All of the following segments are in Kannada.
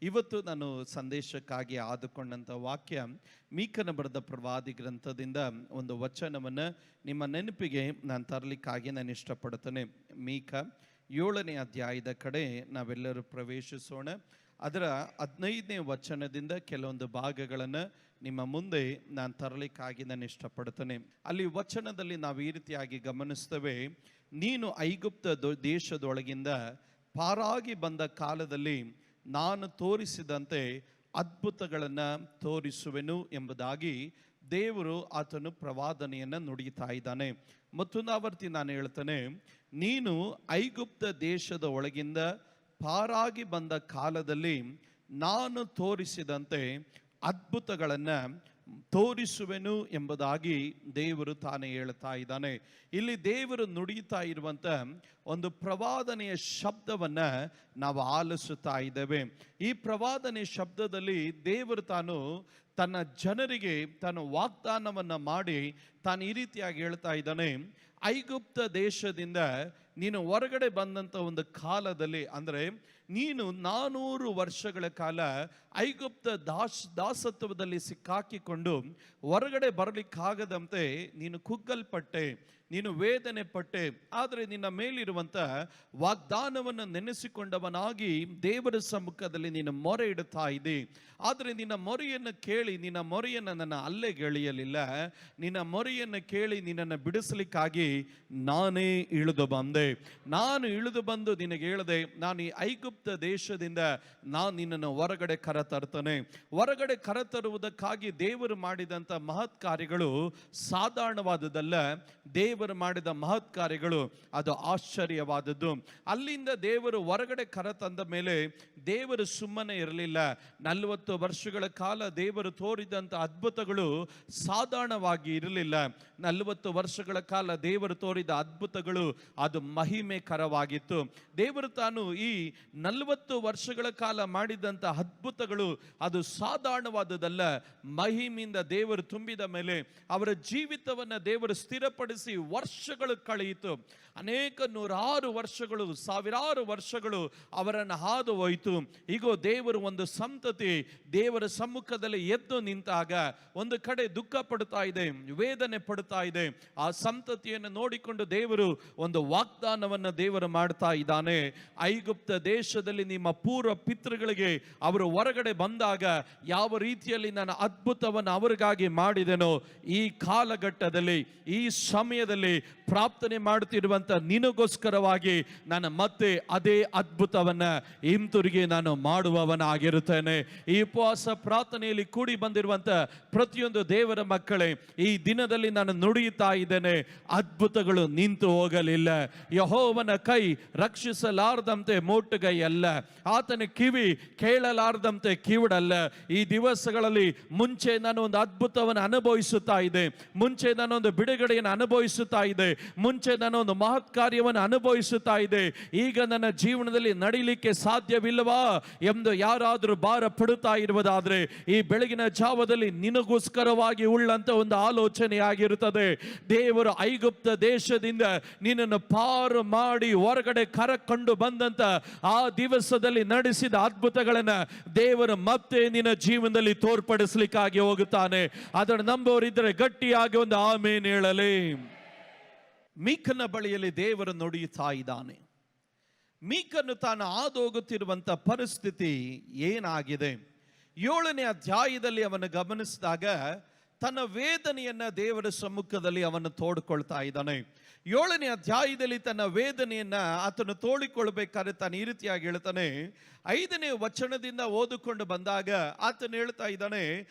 ಇವತ್ತು ನಾನು ಸಂದೇಶಕ್ಕಾಗಿ ಆದುಕೊಂಡಂಥ ವಾಕ್ಯ ಮೀಕನ ಬರೆದ ಪ್ರವಾದಿ ಗ್ರಂಥದಿಂದ ಒಂದು ವಚನವನ್ನು ನಿಮ್ಮ ನೆನಪಿಗೆ ನಾನು ತರಲಿಕ್ಕಾಗಿ ನಾನು ಇಷ್ಟಪಡ್ತೇನೆ. ಮೀಕ 7ನೇ ಅಧ್ಯಾಯದ ಕಡೆ ನಾವೆಲ್ಲರೂ ಪ್ರವೇಶಿಸೋಣ. ಅದರ 15ನೇ ವಚನದಿಂದ ಕೆಲವೊಂದು ಭಾಗಗಳನ್ನು ನಿಮ್ಮ ಮುಂದೆ ನಾನು ತರಲಿಕ್ಕಾಗಿ ನಾನು ಇಷ್ಟಪಡ್ತೇನೆ. ಅಲ್ಲಿ ವಚನದಲ್ಲಿ ನಾವು ಈ ರೀತಿಯಾಗಿ ಗಮನಿಸ್ತೇವೆ, ನೀನು ಐಗುಪ್ತ ದೇಶದೊಳಗಿಂದ ಪಾರಾಗಿ ಬಂದ ಕಾಲದಲ್ಲಿ ನಾನು ತೋರಿಸಿದಂತೆ ಅದ್ಭುತಗಳನ್ನು ತೋರಿಸುವೆನು ಎಂಬುದಾಗಿ ದೇವರು ಆತನು ಪ್ರವಾದನೆಯನ್ನು ನುಡಿಯುತ್ತಾ ಇದ್ದಾನೆ. ಮತ್ತೊಂದಾವರ್ತಿ ನಾನು ಹೇಳ್ತೇನೆ, ನೀನು ಐಗುಪ್ತ ದೇಶದ ಒಳಗಿಂದ ಪಾರಾಗಿ ಬಂದ ಕಾಲದಲ್ಲಿ ನಾನು ತೋರಿಸಿದಂತೆ ಅದ್ಭುತಗಳನ್ನು ತೋರಿಸುವೆನು ಎಂಬುದಾಗಿ ದೇವರು ತಾನೇ ಹೇಳ್ತಾ ಇದ್ದಾನೆ. ಇಲ್ಲಿ ದೇವರು ನುಡಿಯುತ್ತಾ ಇರುವಂಥ ಒಂದು ಪ್ರವಾದನೆಯ ಶಬ್ದವನ್ನು ನಾವು ಆಲಿಸುತ್ತಾ ಇದ್ದೇವೆ. ಈ ಪ್ರವಾದನೆ ಶಬ್ದದಲ್ಲಿ ದೇವರು ತಾನು ತನ್ನ ಜನರಿಗೆ ತನ್ನ ವಾಗ್ದಾನವನ್ನು ಮಾಡಿ ತಾನು ಈ ರೀತಿಯಾಗಿ ಹೇಳ್ತಾ ಇದ್ದಾನೆ, ಐಗುಪ್ತ ದೇಶದಿಂದ ನೀನು ಹೊರಗಡೆ ಬಂದಂಥ ಒಂದು ಕಾಲದಲ್ಲಿ, ಅಂದರೆ ನೀನು 400 ವರ್ಷಗಳ ಕಾಲ ಐಗುಪ್ತ ದಾಸತ್ವದಲ್ಲಿ ಸಿಕ್ಕಾಕಿಕೊಂಡು ಹೊರಗಡೆ ಬರಲಿಕ್ಕಾಗದಂತೆ ನೀನು ಕುಗ್ಗಲ್ಪಟ್ಟೆ, ನೀನು ವೇದನೆ ಪಟ್ಟೆ. ಆದರೆ ನಿನ್ನ ಮೇಲಿರುವಂಥ ವಾಗ್ದಾನವನ್ನು ನೆನೆಸಿಕೊಂಡವನಾಗಿ ದೇವರ ಸಮ್ಮುಖದಲ್ಲಿ ನೀನು ಮೊರೆ ಇಡುತ್ತಾ ಇದ್ದಿ. ಆದರೆ ನಿನ್ನ ಮೊರೆಯನ್ನು ಕೇಳಿ ನಿನ್ನ ಮೊರೆಯನ್ನು ನನ್ನ ಅಲ್ಲೆಗೆಳೆಯಲಿಲ್ಲ. ನಿನ್ನ ಮೊರೆಯನ್ನು ಕೇಳಿ ನಿನ್ನನ್ನು ಬಿಡಿಸಲಿಕ್ಕಾಗಿ ನಾನೇ ಇಳಿದು ಬಂದೆ. ನಾನು ಇಳಿದು ಬಂದು ನಿನಗೆ ಹೇಳಿದೆ, ನಾನು ಈ ಐಗುಪ್ತ ದೇಶದಿಂದ ನಾನು ನಿನ್ನನ್ನು ಹೊರಗಡೆ ಕರೆತರ್ತೇನೆ. ಹೊರಗಡೆ ಕರೆತರುವುದಕ್ಕಾಗಿ ದೇವರು ಮಾಡಿದಂಥ ಮಹತ್ ಕಾರ್ಯಗಳು ಸಾಧಾರಣವಾದದ್ದಲ್ಲ. ದೇವರು ಮಾಡಿದ ಮಹತ್ ಕಾರ್ಯಗಳು ಅದು ಆಶ್ಚರ್ಯವಾದದ್ದು. ಅಲ್ಲಿಂದ ದೇವರು ಹೊರಗಡೆ ಕರೆತಂದ ಮೇಲೆ ದೇವರು ಸುಮ್ಮನೆ ಇರಲಿಲ್ಲ. 40 ವರ್ಷಗಳ ಕಾಲ ದೇವರು ತೋರಿದಂಥ ಅದ್ಭುತಗಳು ಸಾಧಾರಣವಾಗಿ ಇರಲಿಲ್ಲ. 40 ವರ್ಷಗಳ ಕಾಲ ದೇವರು ತೋರಿದ ಅದ್ಭುತಗಳು ಅದು ಮಹಿಮೆಕರವಾಗಿತ್ತು. ದೇವರು ತಾನು ಈ 40 ವರ್ಷಗಳ ಕಾಲ ಮಾಡಿದಂಥ ಅದ್ಭುತಗಳು ಅದು ಸಾಧಾರಣವಾದದಲ್ಲ. ಮಹಿಮೆಯಿಂದ ದೇವರು ತುಂಬಿದ ಮೇಲೆ ಅವರ ಜೀವಿತವನ್ನು ದೇವರು ಸ್ಥಿರಪಡಿಸಿ ವರ್ಷಗಳು ಕಳೆಯಿತು. ಅನೇಕ 100 ವರ್ಷಗಳು, 1000 ವರ್ಷಗಳು ಅವರನ್ನು ಹಾದು ಹೋಯಿತು. ಈಗ ದೇವರು ಒಂದು ಸಂತತಿ ದೇವರ ಸಮ್ಮುಖದಲ್ಲಿ ಎದ್ದು ನಿಂತಾಗ ಒಂದು ಕಡೆ ದುಃಖ ಪಡ್ತಾ ಇದೆ, ವೇದನೆ ಪಡ್ತಾ ಇದೆ. ಆ ಸಂತತಿಯನ್ನು ನೋಡಿಕೊಂಡು ದೇವರು ಒಂದು ವಾಗ್ದಾನವನ್ನು ದೇವರು ಮಾಡ್ತಾ ಇದ್ದಾನೆ. ಐಗುಪ್ತ ದೇಶದಲ್ಲಿ ನಿಮ್ಮ ಪೂರ್ವ ಪಿತೃಗಳಿಗೆ ಅವರು ಹೊರಗಡೆ ಬಂದಾಗ ಯಾವ ರೀತಿಯಲ್ಲಿ ನಾನು ಅದ್ಭುತವನ್ನು ಅವರಿಗಾಗಿ ಮಾಡಿದೆನೋ, ಈ ಕಾಲಘಟ್ಟದಲ್ಲಿ ಈ ಸಮಯದಲ್ಲಿ ಪ್ರಾರ್ಥನೆ ಮಾಡುತ್ತಿರುವಂತ ನಿನಗೋಸ್ಕರವಾಗಿ ನಾನು ಮತ್ತೆ ಅದೇ ಅದ್ಭುತವನ್ನ ಹಿಂತಿರುಗಿ ನಾನು ಮಾಡುವವನಾಗಿರುತ್ತೇನೆ. ಈ ಉಪವಾಸ ಪ್ರಾರ್ಥನೆಯಲ್ಲಿ ಕೂಡಿ ಬಂದಿರುವಂತ ಪ್ರತಿಯೊಂದು ದೇವರ ಮಕ್ಕಳೇ, ಈ ದಿನದಲ್ಲಿ ನಾನು ನುಡಿಯುತ್ತಾ ಇದ್ದೇನೆ, ಅದ್ಭುತಗಳು ನಿಂತು ಹೋಗಲಿಲ್ಲ. ಯೆಹೋವನ ಕೈ ರಕ್ಷಿಸಲಾರದಂತೆ ಮೋಟುಗೈ ಅಲ್ಲ, ಆತನ ಕಿವಿ ಕೇಳಲಾರದಂತೆ ಕಿವುಡಲ್ಲ. ಈ ದಿವಸಗಳಲ್ಲಿ ಮುಂಚೆ ನಾನು ಒಂದು ಅದ್ಭುತವನ್ನು ಅನುಭವಿಸುತ್ತಾ ಇದ್ದೆ, ಮುಂಚೆ ನಾನೊಂದು ಬಿಡುಗಡೆಯನ್ನು ಅನುಭವಿಸುತ್ತಾ ಇದ್ದೆ, ಮುಂಚೆ ನಾನು ಒಂದು ಮಹತ್ ಕಾರ್ಯವನ್ನು ಅನುಭವಿಸುತ್ತಾ ಇದ್ದೆ. ಈಗ ನನ್ನ ಜೀವನದಲ್ಲಿ ನಡೀಲಿಕ್ಕೆ ಸಾಧ್ಯವಿಲ್ಲವಾ ಎಂದು ಯಾರಾದರೂ ಭಾರ ಪಡುತ್ತಾ ಇರುವುದಾದ್ರೆ ಈ ಬೆಳಗಿನ ಜಾವದಲ್ಲಿ ನಿನಗೋಸ್ಕರವಾಗಿ ಉಳ್ಳಂತ ಒಂದು ಆಲೋಚನೆ ಆಗಿರುತ್ತದೆ. ದೇವರು ಐಗುಪ್ತ ದೇಶದಿಂದ ನಿನ್ನನ್ನು ಪಾರು ಮಾಡಿ ಹೊರಗಡೆ ಕರಕೊಂಡು ಬಂದಂತ ಆ ದಿವಸದಲ್ಲಿ ನಡೆಸಿದ ಅದ್ಭುತಗಳನ್ನು ದೇವರು ಮತ್ತೆ ನಿನ್ನ ಜೀವನದಲ್ಲಿ ತೋರ್ಪಡಿಸಲಿಕ್ಕಾಗಿ ಹೋಗುತ್ತಾನೆ. ಅದನ್ನು ನಂಬೋರಿದ್ದರೆ ಗಟ್ಟಿಯಾಗಿ ಒಂದು ಆಮೇನ್ ಹೇಳಲಿ. ಮೀಕನ ಬಳಿಯಲ್ಲಿ ದೇವರು ನುಡಿಯುತ್ತಾ ಇದ್ದಾನೆ. ಮೀಕನು ತಾನು ಹಾದೋಗುತ್ತಿರುವಂಥ ಪರಿಸ್ಥಿತಿ ಏನಾಗಿದೆ? 7ನೇ ಅಧ್ಯಾಯದಲ್ಲಿ ಅವನು ಗಮನಿಸಿದಾಗ ತನ್ನ ವೇದನೆಯನ್ನ ದೇವರ ಸಮ್ಮುಖದಲ್ಲಿ ಅವನು ತೋಡ್ಕೊಳ್ತಾ ಇದ್ದಾನೆ. 7ನೇ ಅಧ್ಯಾಯದಲ್ಲಿ ತನ್ನ ವೇದನೆಯನ್ನ ಆತನು ತೋಡಿಕೊಳ್ಬೇಕಾದ್ರೆ ತಾನು ಈ ರೀತಿಯಾಗಿ ಹೇಳ್ತಾನೆ. 5ನೇ ವಚನದಿಂದ ಓದಿಕೊಂಡು ಬಂದಾಗ ಆತನು ಹೇಳ್ತಾ ಇದ್ದಾನೆ,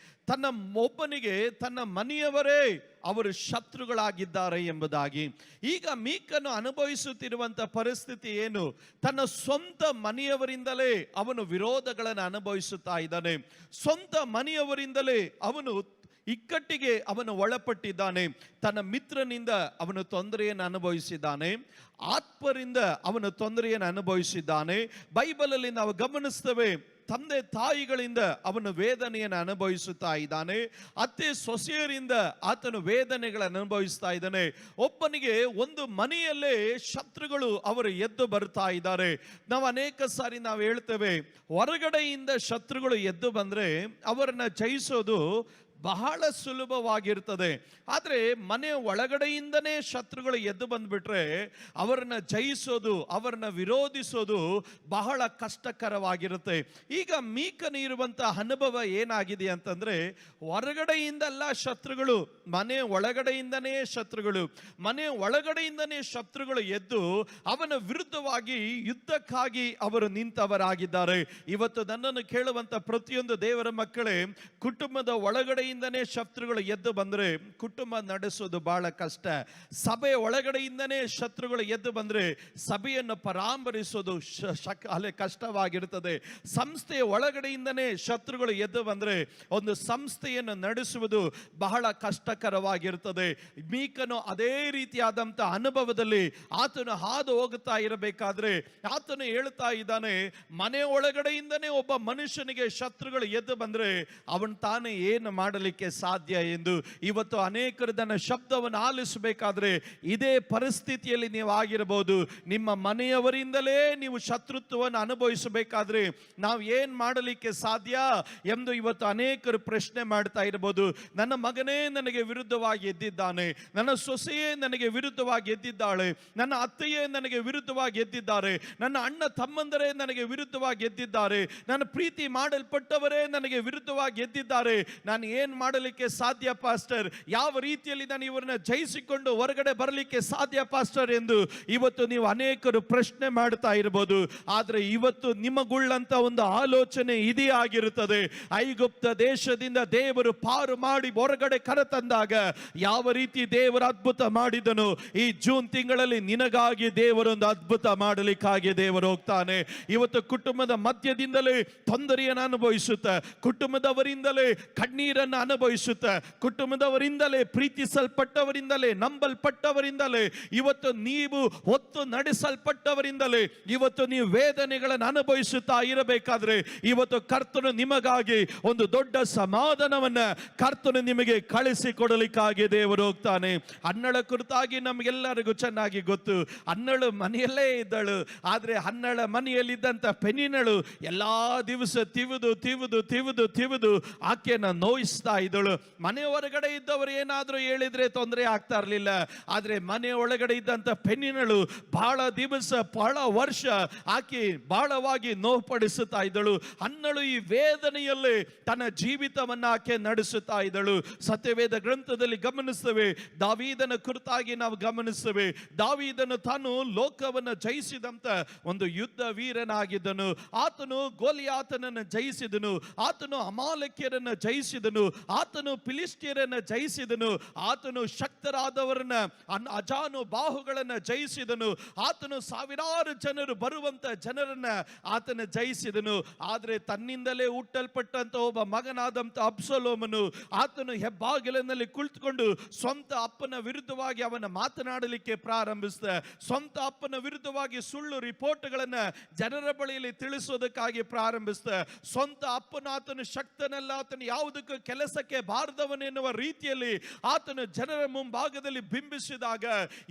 ತನ್ನ ಒಬ್ಬನಿಗೆ ತನ್ನ ಮನೆಯವರೇ ಅವರು ಶತ್ರುಗಳಾಗಿದ್ದಾರೆ ಎಂಬುದಾಗಿ. ಈಗ ಮೀಕನು ಅನುಭವಿಸುತ್ತಿರುವಂಥ ಪರಿಸ್ಥಿತಿ ಏನು? ತನ್ನ ಸ್ವಂತ ಮನೆಯವರಿಂದಲೇ ಅವನು ವಿರೋಧಗಳನ್ನು ಅನುಭವಿಸುತ್ತಾ ಇದ್ದಾನೆ. ಸ್ವಂತ ಮನೆಯವರಿಂದಲೇ ಅವನು ಇಕ್ಕಟ್ಟಿಗೆ ಅವನು ಒಳಪಟ್ಟಿದ್ದಾನೆ, ತನ್ನ ಮಿತ್ರನಿಂದ ಅವನು ತೊಂದರೆಯನ್ನು ಅನುಭವಿಸಿದ್ದಾನೆ, ಆತ್ಮರಿಂದ ಅವನು ತೊಂದರೆಯನ್ನು ಅನುಭವಿಸಿದ್ದಾನೆ. ಬೈಬಲಲ್ಲಿ ನಾವು ಗಮನಿಸ್ತೇವೆ, ತಂದೆ ತಾಯಿಗಳಿಂದ ಅವನು ವೇದನೆಯನ್ನು ಅನುಭವಿಸುತ್ತಾ ಇದ್ದಾನೆ, ಅತ್ತೆ ಸೊಸೆಯರಿಂದ ಆತನು ವೇದನೆಗಳನ್ನು ಅನುಭವಿಸ್ತಾ ಇದ್ದಾನೆ. ಒಬ್ಬನಿಗೆ ಒಂದು ಮನೆಯಲ್ಲೇ ಶತ್ರುಗಳು ಅವರು ಎದ್ದು ಬರ್ತಾ ಇದ್ದಾರೆ. ನಾವು ಅನೇಕ ಸಾರಿ ನಾವು ಹೇಳ್ತೇವೆ, ಹೊರಗಡೆಯಿಂದ ಶತ್ರುಗಳು ಎದ್ದು ಬಂದ್ರೆ ಅವರನ್ನ ಜಯಿಸೋದು ಬಹಳ ಸುಲಭವಾಗಿರ್ತದೆ. ಆದರೆ ಮನೆ ಒಳಗಡೆಯಿಂದನೇ ಶತ್ರುಗಳು ಎದ್ದು ಬಂದ್ಬಿಟ್ರೆ ಅವರನ್ನ ಜಯಿಸೋದು, ಅವರನ್ನ ವಿರೋಧಿಸೋದು ಬಹಳ ಕಷ್ಟಕರವಾಗಿರುತ್ತೆ. ಈಗ ಮೀಕನಿರುವಂತ ಅನುಭವ ಏನಾಗಿದೆ ಅಂತಂದ್ರೆ, ಹೊರಗಡೆಯಿಂದಲ್ಲ ಶತ್ರುಗಳು, ಮನೆ ಒಳಗಡೆಯಿಂದನೇ ಶತ್ರುಗಳು, ಮನೆ ಒಳಗಡೆಯಿಂದನೇ ಶತ್ರುಗಳು ಎದ್ದು ಅವನ ವಿರುದ್ಧವಾಗಿ ಯುದ್ಧಕ್ಕಾಗಿ ಅವರು ನಿಂತವರಾಗಿದ್ದಾರೆ. ಇವತ್ತು ನನ್ನನ್ನು ಕೇಳುವಂತ ಪ್ರತಿಯೊಂದು ದೇವರ ಮಕ್ಕಳೇ, ಕುಟುಂಬದ ಒಳಗಡೆ ಶತ್ರುಗಳು ಎದ್ದು ಬಂದ್ರೆ ಕುಟುಂಬ ನಡೆಸೋದು ಬಹಳ ಕಷ್ಟ. ಸಭೆ ಒಳಗಡೆಯಿಂದನೇ ಶತ್ರುಗಳು ಎದ್ದು ಬಂದ್ರೆ ಸಭೆಯನ್ನು ಪರಾಮರಿಸೋದು ಕಷ್ಟವಾಗಿರುತ್ತದೆ. ಸಂಸ್ಥೆಯ ಒಳಗಡೆಯಿಂದನೇ ಶತ್ರುಗಳು ಎದ್ದು ಬಂದ್ರೆ ಒಂದು ಸಂಸ್ಥೆಯನ್ನು ನಡೆಸುವುದು ಬಹಳ ಕಷ್ಟಕರವಾಗಿರುತ್ತದೆ. ಮೀಕನು ಅದೇ ರೀತಿಯಾದಂತ ಅನುಭವದಲ್ಲಿ ಆತನು ಹಾದು ಹೋಗುತ್ತಾ ಇರಬೇಕಾದ್ರೆ ಆತನು ಹೇಳ್ತಾ ಇದ್ದಾನೆ, ಮನೆ ಒಳಗಡೆಯಿಂದನೇ ಒಬ್ಬ ಮನುಷ್ಯನಿಗೆ ಶತ್ರುಗಳು ಎದ್ದು ಬಂದ್ರೆ ಅವನು ತಾನೇ ಏನು ಮಾಡಲಿಕ್ಕೆ ಸಾಧ್ಯ ಎಂದು. ಇವತ್ತು ಅನೇಕರು ತನ್ನ ಶಬ್ದವನ್ನು ಆಲಿಸಬೇಕಾದ್ರೆ ಇದೇ ಪರಿಸ್ಥಿತಿಯಲ್ಲಿ ನೀವು ಆಗಿರಬಹುದು. ನಿಮ್ಮ ಮನೆಯವರಿಂದಲೇ ನೀವು ಶತ್ರುತ್ವವನ್ನು ಅನುಭವಿಸಬೇಕಾದ್ರೆ ನಾವು ಏನ್ ಮಾಡಲಿಕ್ಕೆ ಸಾಧ್ಯ ಎಂದು ಇವತ್ತು ಅನೇಕರು ಪ್ರಶ್ನೆ ಮಾಡ್ತಾ ಇರಬಹುದು. ನನ್ನ ಮಗನೇ ನನಗೆ ವಿರುದ್ಧವಾಗಿ ಎದ್ದಿದ್ದಾನೆ, ನನ್ನ ಸೊಸೆಯೇ ನನಗೆ ವಿರುದ್ಧವಾಗಿ ಎದ್ದಿದ್ದಾಳೆ, ನನ್ನ ಅತ್ತೆಯೇ ನನಗೆ ವಿರುದ್ಧವಾಗಿ ಎದ್ದಿದ್ದಾರೆ, ನನ್ನ ಅಣ್ಣ ತಮ್ಮಂದರೇ ನನಗೆ ವಿರುದ್ಧವಾಗಿ ಎದ್ದಿದ್ದಾರೆ, ನನ್ನ ಪ್ರೀತಿ ಮಾಡಲ್ಪಟ್ಟವರೇ ನನಗೆ ವಿರುದ್ಧವಾಗಿ ಎದ್ದಿದ್ದಾರೆ. ನಾನು ಏನ್ ಮಾಡಲಿಕ್ಕೆ ಸಾಧ್ಯ ಪಾಸ್ಟರ್? ಯಾವ ರೀತಿಯಲ್ಲಿ ನಾನು ಇವರನ್ನ ಜಯಿಸಿಕೊಂಡು ಹೊರಗಡೆ ಬರಲಿಕ್ಕೆ ಸಾಧ್ಯ ಪಾಸ್ಟರ್ ಎಂದು ಇವತ್ತು ನೀವು ಅನೇಕರು ಪ್ರಶ್ನೆ ಮಾಡ್ತಾ ಇರಬಹುದು. ಆದ್ರೆ ಇವತ್ತು ನಿಮಗುಳ್ಳಂತ ಒಂದು ಆಲೋಚನೆ ಇದೇ ಆಗಿರುತ್ತದೆ. ಐಗುಪ್ತ ದೇಶದಿಂದ ದೇವರು ಪಾರು ಮಾಡಿ ಹೊರಗಡೆ ಕರೆತಂದಾಗ ಯಾವ ರೀತಿ ದೇವರು ಅದ್ಭುತ ಮಾಡಿದನು, ಈ ಜೂನ್ ತಿಂಗಳಲ್ಲಿ ನಿನಗಾಗಿ ದೇವರೊಂದು ಅದ್ಭುತ ಮಾಡಲಿಕ್ಕಾಗಿ ದೇವರು ಹೋಗ್ತಾನೆ. ಇವತ್ತು ಕುಟುಂಬದ ಮಧ್ಯದಿಂದಲೇ ತೊಂದರೆಯನ್ನು ಅನುಭವಿಸುತ್ತ, ಕುಟುಂಬದವರಿಂದಲೇ ಕಣ್ಣೀರನ್ನು ಅನುಭವಿಸುತ್ತ, ಕುಟುಂಬದವರಿಂದಲೇ ಪ್ರೀತಿಸಲ್ಪಟ್ಟವರಿಂದಲೇ ನಂಬಲ್ಪಟ್ಟವರಿಂದಲೇ ಇವತ್ತು ನೀವು ಹೊತ್ತು ನಡೆಸಲ್ಪಟ್ಟವರಿಂದಲೇ ಇವತ್ತು ನೀವು ವೇದನೆಗಳನ್ನು ಅನುಭವಿಸುತ್ತಾ ಇರಬೇಕಾದ್ರೆ ಇವತ್ತು ಕರ್ತನು ನಿಮಗಾಗಿ ಒಂದು ದೊಡ್ಡ ಸಮಾಧಾನವನ್ನ ಕರ್ತನು ನಿಮಗೆ ಕಳಿಸಿ ಕೊಡಲಿಕ್ಕಾಗಿ ದೇವರು ಹೋಗ್ತಾನೆ. ಅನ್ನಳ ಕುರಿತಾಗಿ ನಮಗೆಲ್ಲರಿಗೂ ಚೆನ್ನಾಗಿ ಗೊತ್ತು. ಅನ್ನಳು ಮನೆಯಲ್ಲೇ ಇದ್ದಳು, ಆದ್ರೆ ಅನ್ನಳ ಮನೆಯಲ್ಲಿದ್ದಂತ ಪೆನಿನಳು ಎಲ್ಲಾ ದಿವಸ ತಿವಿದು ತಿವಿದು ತಿವಿದು ತಿವಿದು ಆಕೆಯನ್ನ ನೋಯಿಸ್ತಾ ಇದ್ದಳು. ಮನೆ ಹೊರಗಡೆ ಇದ್ದವರು ಏನಾದ್ರೂ ಹೇಳಿದ್ರೆ ತೊಂದರೆ ಆಗ್ತಾ ಇರಲಿಲ್ಲ, ಆದ್ರೆ ಮನೆ ಒಳಗಡೆ ಇದ್ದಂತ ಪೆನ್ನಿನಳು ಬಹಳ ದಿವಸ ಬಹಳ ವರ್ಷ ಆಕೆ ಬಹಳವಾಗಿ ನೋವುಪಡಿಸುತ್ತಾ ಇದ್ದಳು. ಅನ್ನಳು ಈ ವೇದನೆಯಲ್ಲಿ ತನ್ನ ಜೀವಿತವನ್ನ ಆಕೆ ನಡೆಸುತ್ತಾ ಇದ್ದಳು. ಸತ್ಯವೇದ ಗ್ರಂಥದಲ್ಲಿ ಗಮನಿಸ್ತೇವೆ, ದಾವೀದನ ಕುರಿತಾಗಿ ನಾವು ಗಮನಿಸ್ತೇವೆ. ದಾವೀದನು ತಾನು ಲೋಕವನ್ನು ಜಯಿಸಿದಂತ ಒಂದು ಯುದ್ಧ ವೀರನಾಗಿದ್ದನು. ಆತನು ಗೋಲಿಯಾತನನ್ನು ಜಯಿಸಿದನು, ಆತನು ಅಮಾಲೇಕ್ಯರನ್ನು ಜಯಿಸಿದನು, ಆತನು ಫಿಲಿಸ್ಟಿಯರನ್ನು ಜಯಿಸಿದನು, ಆತನು ಶಕ್ತರಾದವರನ್ನ ಅಜಾನು ಬಾಹುಗಳನ್ನು ಜಯಿಸಿದನು, ಆತನು ಸಾವಿರಾರು ಜನರು ಬರುವಂತ ಜನರನ್ನ ಆತನ ಜಯಿಸಿದನು. ಆದ್ರೆ ತನ್ನಿಂದಲೇ ಹುಟ್ಟಲ್ಪಟ್ಟಂತ ಒಬ್ಬ ಮಗನಾದಂತ ಅಬ್ಸಲೋಮನು ಆತನು ಹೆಬ್ಬಾಗಿಲಿನಲ್ಲಿ ಕುಳಿತುಕೊಂಡು ಸ್ವಂತ ಅಪ್ಪನ ವಿರುದ್ಧವಾಗಿ ಅವನ ಮಾತನಾಡಲಿಕ್ಕೆ ಪ್ರಾರಂಭಿಸಿದ. ಸ್ವಂತ ಅಪ್ಪನ ವಿರುದ್ಧವಾಗಿ ಸುಳ್ಳು ರಿಪೋರ್ಟ್ಗಳನ್ನ ಜನರ ಬಳಿಯಲ್ಲಿ ತಿಳಿಸೋದಕ್ಕಾಗಿ ಪ್ರಾರಂಭಿಸಿದ. ಸ್ವಂತ ಅಪ್ಪನ ಆತನು ಶಕ್ತನಲ್ಲ, ಆತನು ಯಾವುದಕ್ಕೂ ಕೆಲಸಕ್ಕೆ ಬಾರದವನೆನ್ನುವ ರೀತಿಯಲ್ಲಿ ಆತನು ಜನರ ಮುಂಭಾಗದಲ್ಲಿ ಬಿಂಬಿಸಿದಾಗ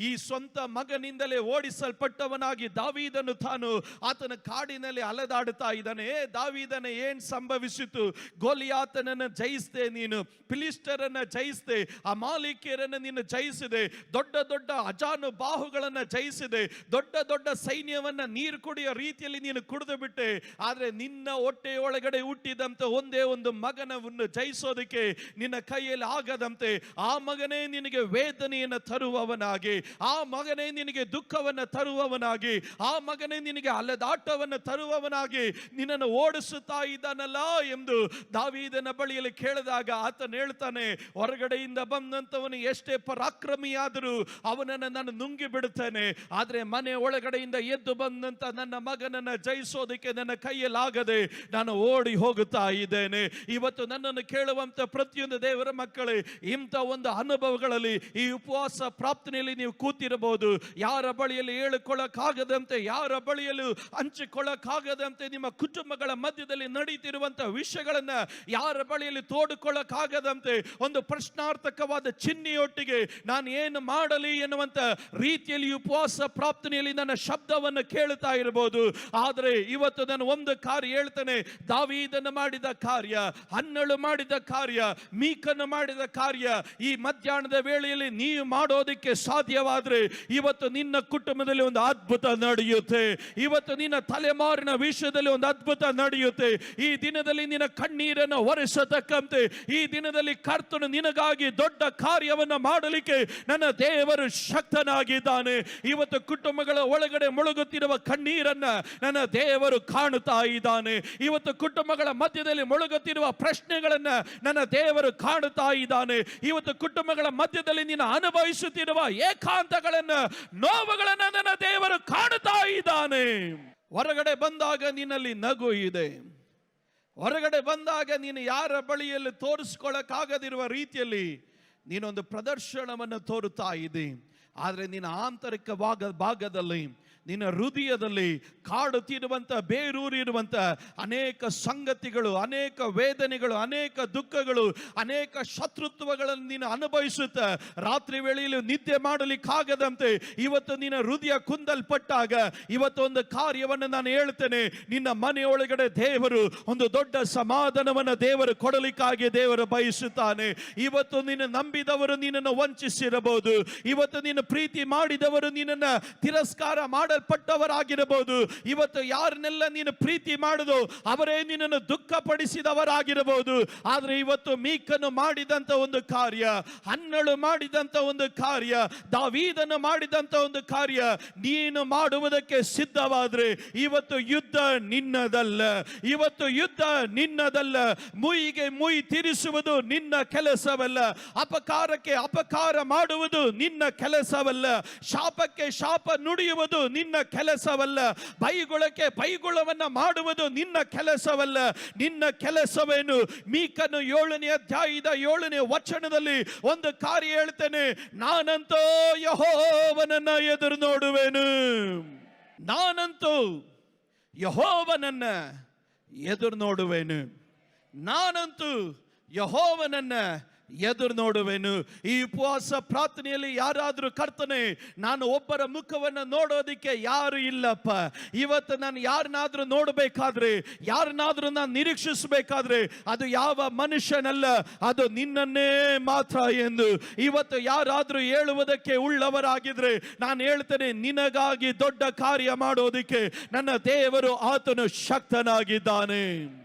ಈ ಸ್ವಂತ ಮಗನಿಂದಲೇ ಓಡಿಸಲ್ಪಟ್ಟವನಾಗಿ ದಾವೀದನು ತಾನು ಆತನ ಕಾಡಿನಲ್ಲಿ ಅಲೆದಾಡುತ್ತಾ ಇದ್ದಾನೆ. ದಾವೀದನ ಏನ್ ಸಂಭವಿಸಿತು? ಗೋಲಿಯಾತನನ್ನು ಜಯಿಸಿದೆ, ನೀನು ಫಿಲಿಸ್ಟರನ್ನ ಜಯಿಸಿದೆ, ಅಮಾಲೇಕ್ಯರನ್ನು ನೀನು ಜಯಿಸಿದೆ, ದೊಡ್ಡ ದೊಡ್ಡ ಅಜಾನು ಬಾಹುಗಳನ್ನ ಜಯಿಸಿದೆ, ದೊಡ್ಡ ದೊಡ್ಡ ಸೈನ್ಯವನ್ನ ನೀರು ಕುಡಿಯೋ ರೀತಿಯಲ್ಲಿ ನೀನು ಕುಡಿದು ಬಿಟ್ಟೆ. ಆದ್ರೆ ನಿನ್ನ ಹೊಟ್ಟೆಯೊಳಗಡೆ ಹುಟ್ಟಿದಂತ ಒಂದೇ ಒಂದು ಮಗನವನ್ನು ಜಯಿಸೋದಕ್ಕೆ ನಿನ್ನ ಕೈಯಲ್ಲಿ ಆಗದಂತೆ ಆ ಮಗನೇ ನಿನಗೆ ವೇದನೆಯನ್ನು ತರುವವನಾಗಿ, ಆ ಮಗನೇ ನಿನಗೆ ದುಃಖವನ್ನು ತರುವವನಾಗಿ, ಆ ಮಗನೇ ನಿನಗೆ ಅಲೆದಾಟವನ್ನು ತರುವವನಾಗಿ ನಿನ್ನನ್ನು ಓಡಿಸುತ್ತಾ ಇದ್ದಾನಲ್ಲ ಎಂದು ದಾವೀದನ ಬಳಿಯಲ್ಲಿ ಕೇಳಿದಾಗ ಆತನು ಹೇಳ್ತಾನೆ, ಹೊರಗಡೆಯಿಂದ ಬಂದಂತವನು ಎಷ್ಟೇ ಪರಾಕ್ರಮಿಯಾದರೂ ಅವನನ್ನು ನಾನು ನುಂಗಿ ಬಿಡುತ್ತೇನೆ, ಆದ್ರೆ ಮನೆ ಒಳಗಡೆಯಿಂದ ಎದ್ದು ಬಂದಂತ ನನ್ನ ಮಗನನ್ನ ಜಯಿಸೋದಕ್ಕೆ ನನ್ನ ಕೈಯಲ್ಲಿ ಆಗದೆ ನಾನು ಓಡಿ ಹೋಗುತ್ತಾ ಇದ್ದೇನೆ. ಇವತ್ತು ನನ್ನನ್ನು ಕೇಳುವಂತ ಕೇಳುವಂತ ಪ್ರತಿಯೊಂದು ದೇವರ ಮಕ್ಕಳೇ, ಇಂಥ ಒಂದು ಅನುಭವಗಳಲ್ಲಿ ಈ ಉಪವಾಸ ಪ್ರಾರ್ಥನೆಯಲ್ಲಿ ನೀವು ಕೂತಿರಬಹುದು. ಯಾರ ಬಳಿಯಲ್ಲಿ ಹೇಳಿಕೊಳ್ಳಕ್ಕಾಗದಂತೆ, ಯಾರ ಬಳಿಯಲ್ಲೂ ಹಂಚಿಕೊಳ್ಳಕ್ಕಾಗದಂತೆ, ನಿಮ್ಮ ಕುಟುಂಬಗಳ ಮಧ್ಯದಲ್ಲಿ ನಡೀತಿರುವಂತ ವಿಷಯಗಳನ್ನ ಯಾರ ಬಳಿಯಲ್ಲಿ ತೋಡಿಕೊಳ್ಳಕ್ಕಾಗದಂತೆ ಒಂದು ಪ್ರಶ್ನಾರ್ಥಕವಾದ ಚಿಹ್ನೆಯೊಟ್ಟಿಗೆ ನಾನು ಏನು ಮಾಡಲಿ ಎನ್ನುವಂತ ರೀತಿಯಲ್ಲಿ ಉಪವಾಸ ಪ್ರಾರ್ಥನೆಯಲ್ಲಿ ನನ್ನ ಶಬ್ದವನ್ನು ಕೇಳುತ್ತಾ ಇರಬಹುದು. ಆದರೆ ಇವತ್ತು ನಾನು ಒಂದು ಕಾರ್ಯ ಹೇಳ್ತೇನೆ. ದಾವೀದನು ಮಾಡಿದ ಕಾರ್ಯ, ಹನ್ನಳು ಮಾಡಿದ ಕಾರ್ಯ, ಮೀಕನು ಮಾಡಿದ ಕಾರ್ಯ ಈ ಮಧ್ಯಾಹ್ನದ ವೇಳೆಯಲ್ಲಿ ನೀವು ಮಾಡೋದಕ್ಕೆ ಸಾಧ್ಯವಾದ್ರೆ ಇವತ್ತು ನಿನ್ನ ಕುಟುಂಬದಲ್ಲಿ ಒಂದು ಅದ್ಭುತ ನಡೆಯುತ್ತೆ. ಇವತ್ತು ನಿನ್ನ ತಲೆಮಾರಿನ ವಿಷಯದಲ್ಲಿ ಒಂದು ಅದ್ಭುತ ನಡೆಯುತ್ತೆ. ಈ ದಿನದಲ್ಲಿ ನಿನ್ನ ಕಣ್ಣೀರನ್ನು ಒರೆಸತಕ್ಕಂತೆ ಈ ದಿನದಲ್ಲಿ ಕರ್ತನು ನಿನಗಾಗಿ ದೊಡ್ಡ ಕಾರ್ಯವನ್ನು ಮಾಡಲಿಕ್ಕೆ ನನ್ನ ದೇವರು ಶಕ್ತನಾಗಿದ್ದಾನೆ. ಇವತ್ತು ಕುಟುಂಬಗಳ ಒಳಗಡೆ ಮುಳುಗುತ್ತಿರುವ ಕಣ್ಣೀರನ್ನ ನನ್ನ ದೇವರು ಕಾಣುತ್ತಾ ಇದ್ದಾನೆ. ಇವತ್ತು ಕುಟುಂಬಗಳ ಮಧ್ಯದಲ್ಲಿ ಮುಳುಗುತ್ತಿರುವ ಪ್ರಶ್ನೆಗಳನ್ನ ನನ್ನ ದೇವರು ಕಾಣುತ್ತಾ ಇದ್ದಾನೆ. ಇವತ್ತು ಕುಟುಂಬಗಳ ಮಧ್ಯದಲ್ಲಿ ನೀನು ಅನುಭವಿಸುತ್ತಿರುವ ಏಕಾಂತಗಳನ್ನ, ನೋವುಗಳನ್ನ ನನ್ನ ದೇವರು ಕಾಣುತ್ತಾ ಇದ್ದಾನೆ. ಹೊರಗಡೆ ಬಂದಾಗ ನಿನ್ನಲ್ಲಿ ನಗು ಇದೆ. ಹೊರಗಡೆ ಬಂದಾಗ ನೀನು ಯಾರ ಬಳಿಯಲ್ಲಿ ತೋರಿಸ್ಕೊಳ್ಳಕ್ಕಾಗದಿರುವ ರೀತಿಯಲ್ಲಿ ನೀನೊಂದು ಪ್ರದರ್ಶನವನ್ನು ತೋರುತ್ತಾ ಇದ್ದಿ. ಆದರೆ ನಿನ್ನ ಆಂತರಿಕ ಭಾಗದಲ್ಲಿ, ನಿನ್ನ ಹೃದಯದಲ್ಲಿ ಕಾಡುತ್ತಿರುವಂತ, ಬೇರೂರಿರುವಂತ ಅನೇಕ ಸಂಗತಿಗಳು, ಅನೇಕ ವೇದನೆಗಳು, ಅನೇಕ ದುಃಖಗಳು, ಅನೇಕ ಶತ್ರುತ್ವಗಳನ್ನು ನೀನು ಅನುಭವಿಸುತ್ತ ರಾತ್ರಿ ವೇಳೆಯಲ್ಲಿ ನಿದ್ದೆ ಮಾಡಲಿಕ್ಕಾಗದಂತೆ ಇವತ್ತು ನಿನ್ನ ಹೃದಯ ಕುಂದಲ್ಪಟ್ಟಾಗ ಇವತ್ತು ಒಂದು ಕಾರ್ಯವನ್ನು ನಾನು ಹೇಳ್ತೇನೆ. ನಿನ್ನ ಮನೆಯೊಳಗಡೆ ದೇವರು ಒಂದು ದೊಡ್ಡ ಸಮಾಧಾನವನ್ನು ದೇವರು ಕೊಡಲಿಕ್ಕಾಗಿ ದೇವರು ಬಯಸುತ್ತಾನೆ. ಇವತ್ತು ನಿನ್ನ ನಂಬಿದವರು ನಿನ್ನನ್ನು ವಂಚಿಸಿರಬಹುದು. ಇವತ್ತು ನಿನ್ನ ಪ್ರೀತಿ ಮಾಡಿದವರು ನಿನ್ನನ್ನು ತಿರಸ್ಕಾರ ಮಾಡಲ್ಪಟ್ಟವರಾಗಿರಬಹುದು. ಇವತ್ತು ಯಾರನ್ನೆಲ್ಲ ನೀನು ಪ್ರೀತಿ ಮಾಡುದು ಅವರೇ ನಿನ್ನನ್ನು ದುಃಖಪಡಿಸಿದವರಾಗಿರಬಹುದು. ಆದರೆ ಇವತ್ತು ಮೀಕನು ಮಾಡಿದಂತ ಒಂದು ಕಾರ್ಯ, ಹನ್ನಳು ಮಾಡಿದಂತ ಒಂದು ಕಾರ್ಯ, ದಾವೀದನು ಮಾಡಿದಂತ ಒಂದು ಕಾರ್ಯ ನೀನು ಮಾಡುವುದಕ್ಕೆ ಸಿದ್ಧವಾದ್ರೆ ಇವತ್ತು ಯುದ್ಧ ನಿನ್ನದಲ್ಲ. ಇವತ್ತು ಯುದ್ಧ ನಿನ್ನದಲ್ಲ. ಮುಯಿಗೆ ಮುಯಿ ತೀರಿಸುವುದು ನಿನ್ನ ಕೆಲಸವಲ್ಲ. ಅಪಕಾರಕ್ಕೆ ಅಪಕಾರ ಮಾಡುವುದು ನಿನ್ನ ಕೆಲಸವಲ್ಲ. ಶಾಪಕ್ಕೆ ಶಾಪ ನುಡಿಯುವುದು ನಿನ್ನ ಕೆಲಸವಲ್ಲ. ಬೈಗುಳಕ್ಕೆ ಬೈಗುಳವನ್ನ ಮಾಡುವುದು ನಿನ್ನ ಕೆಲಸವಲ್ಲ. ನಿನ್ನ ಕೆಲಸವೇನು? ಮೀಕನು 7ನೇ ಅಧ್ಯಾಯದ 7ನೇ ವಚನದಲ್ಲಿ ಒಂದು ಕಾರ್ಯ ಹೇಳ್ತೇನೆ. ನಾನಂತೂ ಯೆಹೋವನನ್ನ ಎದುರು ನೋಡುವೆನು. ನಾನಂತೂ ಯೆಹೋವನನ್ನ ಎದುರು ನೋಡುವೆನು. ನಾನಂತೂ ಯೆಹೋವನನ್ನ ಎದುರು ನೋಡುವೆನು. ಈ ಉಪವಾಸ ಪ್ರಾರ್ಥನೆಯಲ್ಲಿ ಯಾರಾದ್ರೂ ಕರ್ತನೆ ನಾನು ಒಬ್ಬರ ಮುಖವನ್ನು ನೋಡೋದಿಕ್ಕೆ ಯಾರು ಇಲ್ಲಪ್ಪ, ಇವತ್ತು ನಾನು ಯಾರನ್ನಾದ್ರೂ ನೋಡಬೇಕಾದ್ರೆ, ಯಾರನ್ನಾದ್ರೂ ನಾನು ನಿರೀಕ್ಷಿಸಬೇಕಾದ್ರೆ ಅದು ಯಾವ ಮನುಷ್ಯನಲ್ಲ, ಅದು ನಿನ್ನನ್ನೇ ಮಾತ್ರ ಎಂದು ಇವತ್ತು ಯಾರಾದ್ರೂ ಹೇಳುವುದಕ್ಕೆ ಉಳ್ಳವರಾಗಿದ್ರೆ ನಾನು ಹೇಳ್ತೇನೆ, ನಿನಗಾಗಿ ದೊಡ್ಡ ಕಾರ್ಯ ಮಾಡೋದಿಕ್ಕೆ ನನ್ನ ದೇವರು ಆತನು ಶಕ್ತನಾಗಿದ್ದಾನೆ.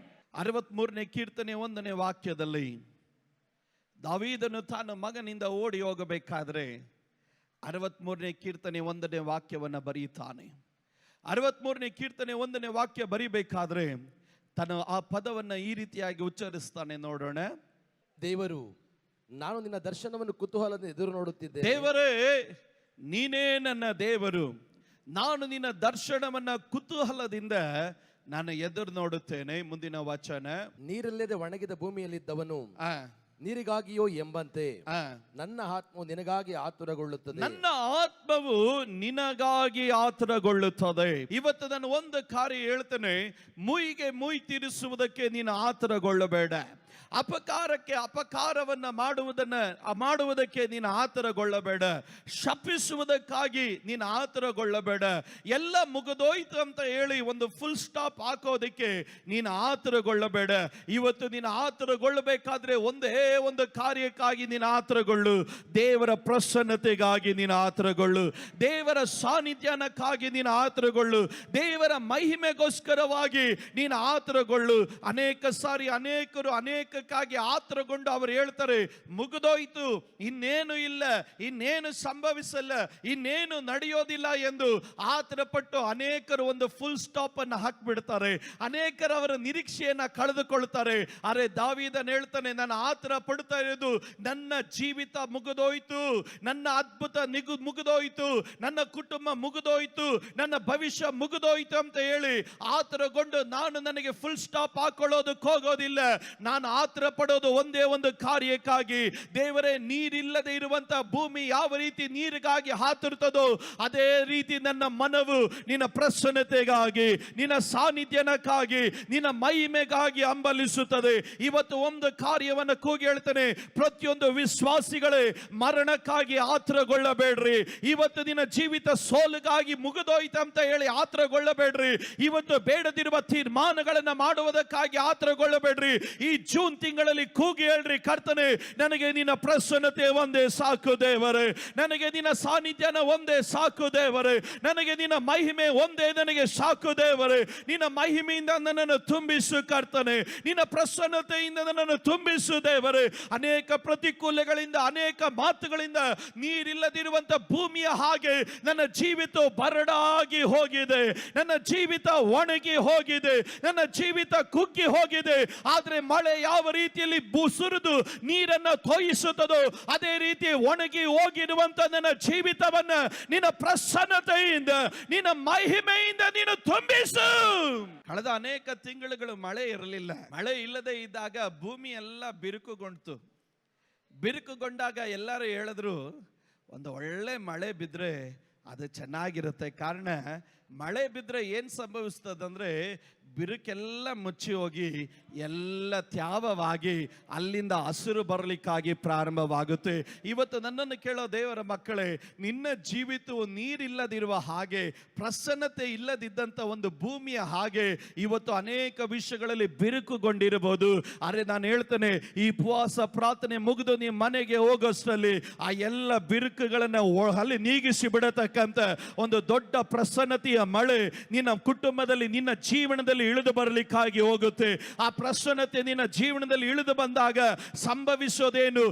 63ನೇ ಕೀರ್ತನೆ 1ನೇ ವಾಕ್ಯದಲ್ಲಿ ದಾವೀದನು ತನ್ನ ಮಗನಿಂದ ಓಡಿ ಹೋಗಬೇಕಾದ್ರೆ 63ನೇ ಕೀರ್ತನೆ 1ನೇ ವಾಕ್ಯವನ್ನು ಬರೆಯುತ್ತಾನೆ. 63ನೇ ಕೀರ್ತನೆ 1ನೇ ವಾಕ್ಯ ಬರಿಬೇಕಾದ್ರೆ ತನ್ನ ಆ ಪದವನ್ನು ಈ ರೀತಿಯಾಗಿ ಉಚ್ಚರಿಸ್ತಾನೆ. ನೋಡೋಣ. ದೇವರು, ನಾನು ನಿನ್ನ ದರ್ಶನವನ್ನು ಕುತೂಹಲದಿಂದ ಎದುರು ನೋಡುತ್ತಿದ್ದೆ. ದೇವರೇ, ನೀನೇ ನನ್ನ ದೇವರು, ನಾನು ನಿನ್ನ ದರ್ಶನವನ್ನ ಕುತೂಹಲದಿಂದ ನಾನು ಎದುರು ನೋಡುತ್ತೇನೆ. ಮುಂದಿನ ವಚನ. ನೀರಿಲ್ಲದೆ ಒಣಗಿದ ಭೂಮಿಯಲ್ಲಿದ್ದವನು ನೀರಿಗಾಗಿಯೋ ಎಂಬಂತೆ ನನ್ನ ಆತ್ಮವು ನಿನಗಾಗಿ ಆತುರಗೊಳ್ಳುತ್ತದೆ. ನನ್ನ ಆತ್ಮವು ನಿನಗಾಗಿ ಆತುರಗೊಳ್ಳುತ್ತದೆ. ಇವತ್ತು ನಾನು ಒಂದು ಕಾರ್ಯ ಹೇಳ್ತೇನೆ. ಮುಯಿಗೆ ಮುಯಿ ತೀರಿಸುವುದಕ್ಕೆ ನೀನು ಆತುರಗೊಳ್ಳಬೇಡ. ಅಪಕಾರಕ್ಕೆ ಅಪಕಾರವನ್ನ ಮಾಡುವುದಕ್ಕೆ ನೀನು ಆತುರಗೊಳ್ಳಬೇಡ. ಶಪಿಸುವುದಕ್ಕಾಗಿ ನೀನು ಆತುರಗೊಳ್ಳಬೇಡ. ಎಲ್ಲ ಮುಗಿದೋಯ್ತು ಅಂತ ಹೇಳಿ ಒಂದು ಫುಲ್ ಸ್ಟಾಪ್ ಹಾಕೋದಕ್ಕೆ ನೀನು ಆತುರಗೊಳ್ಳಬೇಡ. ಇವತ್ತು ನೀನು ಆತುರಗೊಳ್ಳಬೇಕಾದ್ರೆ ಒಂದೇ ಒಂದು ಕಾರ್ಯಕ್ಕಾಗಿ ನೀನು ಆತುರಗೊಳ್ಳು. ದೇವರ ಪ್ರಸನ್ನತೆಗಾಗಿ ನೀನು ಆತುರಗೊಳ್ಳು. ದೇವರ ಸಾನ್ನಿಧ್ಯಾನಕ್ಕಾಗಿ ನೀನು ಆತುರಗೊಳ್ಳು. ದೇವರ ಮಹಿಮೆಗೋಸ್ಕರವಾಗಿ ನೀನು ಆತುರಗೊಳ್ಳು. ಅನೇಕ ಸಾರಿ ಅನೇಕರು ಅನೇಕಕ್ಕಾಗಿ ಆತುರಗೊಂಡು ಅವರು ಹೇಳ್ತಾರೆ, ಮುಗಿದೋಯ್ತು, ಇನ್ನೇನು ಇಲ್ಲ, ಇನ್ನೇನು ಸಂಭವಿಸಲ್ಲ, ಇನ್ನೇನು ನಡೆಯೋದಿಲ್ಲ ಎಂದು ಆತುರಪಟ್ಟು ಅನೇಕರು ಒಂದು ಫುಲ್ ಸ್ಟಾಪ್ ಅನ್ನು ಹಾಕ್ಬಿಡ್ತಾರೆ. ಅನೇಕರು ಅವರ ನಿರೀಕ್ಷೆಯನ್ನ ಕಳೆದುಕೊಳ್ತಾರೆ. ಅರೆ, ದಾವೀದನು ಹೇಳ್ತಾನೆ, ನಾನು ಆತುರ ಪಡ್ತಾ ಇರೋದು ನನ್ನ ಜೀವಿತ ಮುಗಿದೋಯ್ತು, ನನ್ನ ಅದ್ಭುತ ಮುಗಿದೋಯ್ತು, ನನ್ನ ಕುಟುಂಬ ಮುಗಿದೋಯ್ತು, ನನ್ನ ಭವಿಷ್ಯ ಮುಗಿದೋಯ್ತು ಅಂತ ಹೇಳಿ ಆತುರಗೊಂಡು ನಾನು ನನಗೆ ಫುಲ್ ಸ್ಟಾಪ್ ಹಾಕೊಳ್ಳೋದಕ್ಕೆ ಹೋಗೋದಿಲ್ಲ. ನಾನು ಆತರ ಪಡೋದು ಒಂದೇ ಒಂದು ಕಾರ್ಯಕ್ಕಾಗಿ. ದೇವರೇ, ನೀರಿಲ್ಲದೆ ಇರುವಂತಹ ಭೂಮಿ ಯಾವ ರೀತಿ ನೀರಿಗಾಗಿ ಹಾತುರ್ತದೋ ಅದೇ ರೀತಿ ನನ್ನ ಮನವು ನಿನ್ನ ಪ್ರಸನ್ನತೆಗಾಗಿ, ನಿನ್ನ ಸಾನ್ನಿಧ್ಯಕ್ಕಾಗಿ, ನಿನ್ನ ಮಹಿಮೆಗಾಗಿ ಹಂಬಲಿಸುತ್ತದೆ. ಇವತ್ತು ಒಂದು ಕಾರ್ಯವನ್ನು ಕೂಗಿ ಹೇಳ್ತಾನೆ, ಪ್ರತಿಯೊಂದು ವಿಶ್ವಾಸಿಗಳೇ ಮರಣಕ್ಕಾಗಿ ಆತುರಗೊಳ್ಳಬೇಡ್ರಿ. ಇವತ್ತು ನಿನ್ನ ಜೀವಿತ ಸೋಲಿಗಾಗಿ ಮುಗಿದೋಯ್ತಂತ ಹೇಳಿ ಆತುರಗೊಳ್ಳಬೇಡ್ರಿ. ಇವತ್ತು ಬೇಡದಿರುವ ತೀರ್ಮಾನಗಳನ್ನು ಮಾಡುವುದಕ್ಕಾಗಿ ಆತುರಗೊಳ್ಳಬೇಡ್ರಿ. ಈ ಜೂನ್ ತಿಂಗಳಲ್ಲಿ ಕೂಗಿ ಹೇಳ್ರಿ, ಕರ್ತನೆ, ನನಗೆ ನಿನ್ನ ಪ್ರಸನ್ನತೆ ಒಂದೇ ಸಾಕು ದೇವರೇ, ನನಗೆ ನಿನ್ನ ಸಾನ್ನಿಧ್ಯನ ಒಂದೇ ಸಾಕು ದೇವರೇ, ನನಗೆ ನಿನ್ನ ಮಹಿಮೆ ಒಂದೇ ನನಗೆ ಸಾಕು ದೇವರೇ. ನಿನ್ನ ಮಹಿಮೆಯಿಂದ ನನ್ನನ್ನು ತುಂಬಿಸು ಕರ್ತನೆ, ನಿನ್ನ ಪ್ರಸನ್ನತೆಯಿಂದ ನನ್ನನ್ನು ತುಂಬಿಸು ದೇವರೇ. ಅನೇಕ ಪ್ರತಿಕೂಲಗಳಿಂದ, ಅನೇಕ ಮಾತುಗಳಿಂದ ನೀರಿಲ್ಲದಿರುವಂತ ಭೂಮಿಯ ಹಾಗೆ ನನ್ನ ಜೀವಿತ ಬರಡಾಗಿ ಹೋಗಿದೆ, ನನ್ನ ಜೀವಿತ ಒಣಗಿ ಹೋಗಿದೆ, ನನ್ನ ಜೀವಿತ ಕುಗ್ಗಿ ಹೋಗಿದೆ. ಆದರೆ ಮಳೆ ಯಾವ ರೀತಿಯಲ್ಲಿ ಸುರಿದು ನೀರನ್ನು ತೋಯಿಸುತ್ತದೋ ಅದೇ ರೀತಿ ಒಣಗಿ ಹೋಗಿರುವಂತ ನನ್ನ ಜೀವಿತವನ್ನ ನಿನ್ನ ಪ್ರಸನ್ನತೆಯಿಂದ, ನಿನ್ನ ಮಹಿಮೆಯಿಂದ ನೀನು ತುಂಬಿಸು. ಕಳೆದ ಅನೇಕ ತಿಂಗಳುಗಳು ಮಳೆ ಇರಲಿಲ್ಲ. ಮಳೆ ಇಲ್ಲದೆ ಇದ್ದಾಗ ಭೂಮಿ ಎಲ್ಲ ಬಿರುಕುಗೊಂಡ್ತು. ಬಿರುಕುಗೊಂಡಾಗ ಎಲ್ಲರೂ ಹೇಳಿದ್ರು, ಒಂದು ಒಳ್ಳೆ ಮಳೆ ಬಿದ್ದರೆ ಅದು ಚೆನ್ನಾಗಿರುತ್ತೆ. ಕಾರಣ, ಮಳೆ ಬಿದ್ದರೆ ಏನು ಸಂಭವಿಸ್ತದಂದ್ರೆ ಬಿರುಕೆಲ್ಲ ಮುಚ್ಚಿ ಹೋಗಿ ಎಲ್ಲ ತ್ಯಾವವಾಗಿ ಅಲ್ಲಿಂದ ಹಸಿರು ಬರಲಿಕ್ಕಾಗಿ ಪ್ರಾರಂಭವಾಗುತ್ತೆ. ಇವತ್ತು ನನ್ನನ್ನು ಕೇಳೋ ದೇವರ ಮಕ್ಕಳೇ, ನಿನ್ನ ಜೀವಿತವು ನೀರಿಲ್ಲದಿರುವ ಹಾಗೆ, ಪ್ರಸನ್ನತೆ ಇಲ್ಲದಿದ್ದಂಥ ಒಂದು ಭೂಮಿಯ ಹಾಗೆ ಇವತ್ತು ಅನೇಕ ವಿಷಯಗಳಲ್ಲಿ ಬಿರುಕುಗೊಂಡಿರಬಹುದು. ಅರೆ, ನಾನು ಹೇಳ್ತೇನೆ, ಈ ಉಪವಾಸ ಪ್ರಾರ್ಥನೆ ಮುಗಿದು ನೀವು ಮನೆಗೆ ಹೋಗೋಷ್ಟರಲ್ಲಿ ಆ ಎಲ್ಲ ಬಿರುಕುಗಳನ್ನು ಅಲ್ಲಿ ನೀಗಿಸಿ ಬಿಡತಕ್ಕಂಥ ಒಂದು ದೊಡ್ಡ ಪ್ರಸನ್ನತೆಯ ಮಳೆ ನಿನ್ನ ಕುಟುಂಬದಲ್ಲಿ, ನಿನ್ನ ಜೀವನದಲ್ಲಿ ಇಳಿದು ಬರಲಿಕ್ಕಾಗಿ ಹೋಗುತ್ತೆ. ಆ ಪ್ರಸನ್ನತೆ ನಿನ್ನ ಜೀವನದಲ್ಲಿ ಇಳಿದು ಬಂದಾಗ ಸಂಭವಿಸೋದೇನು?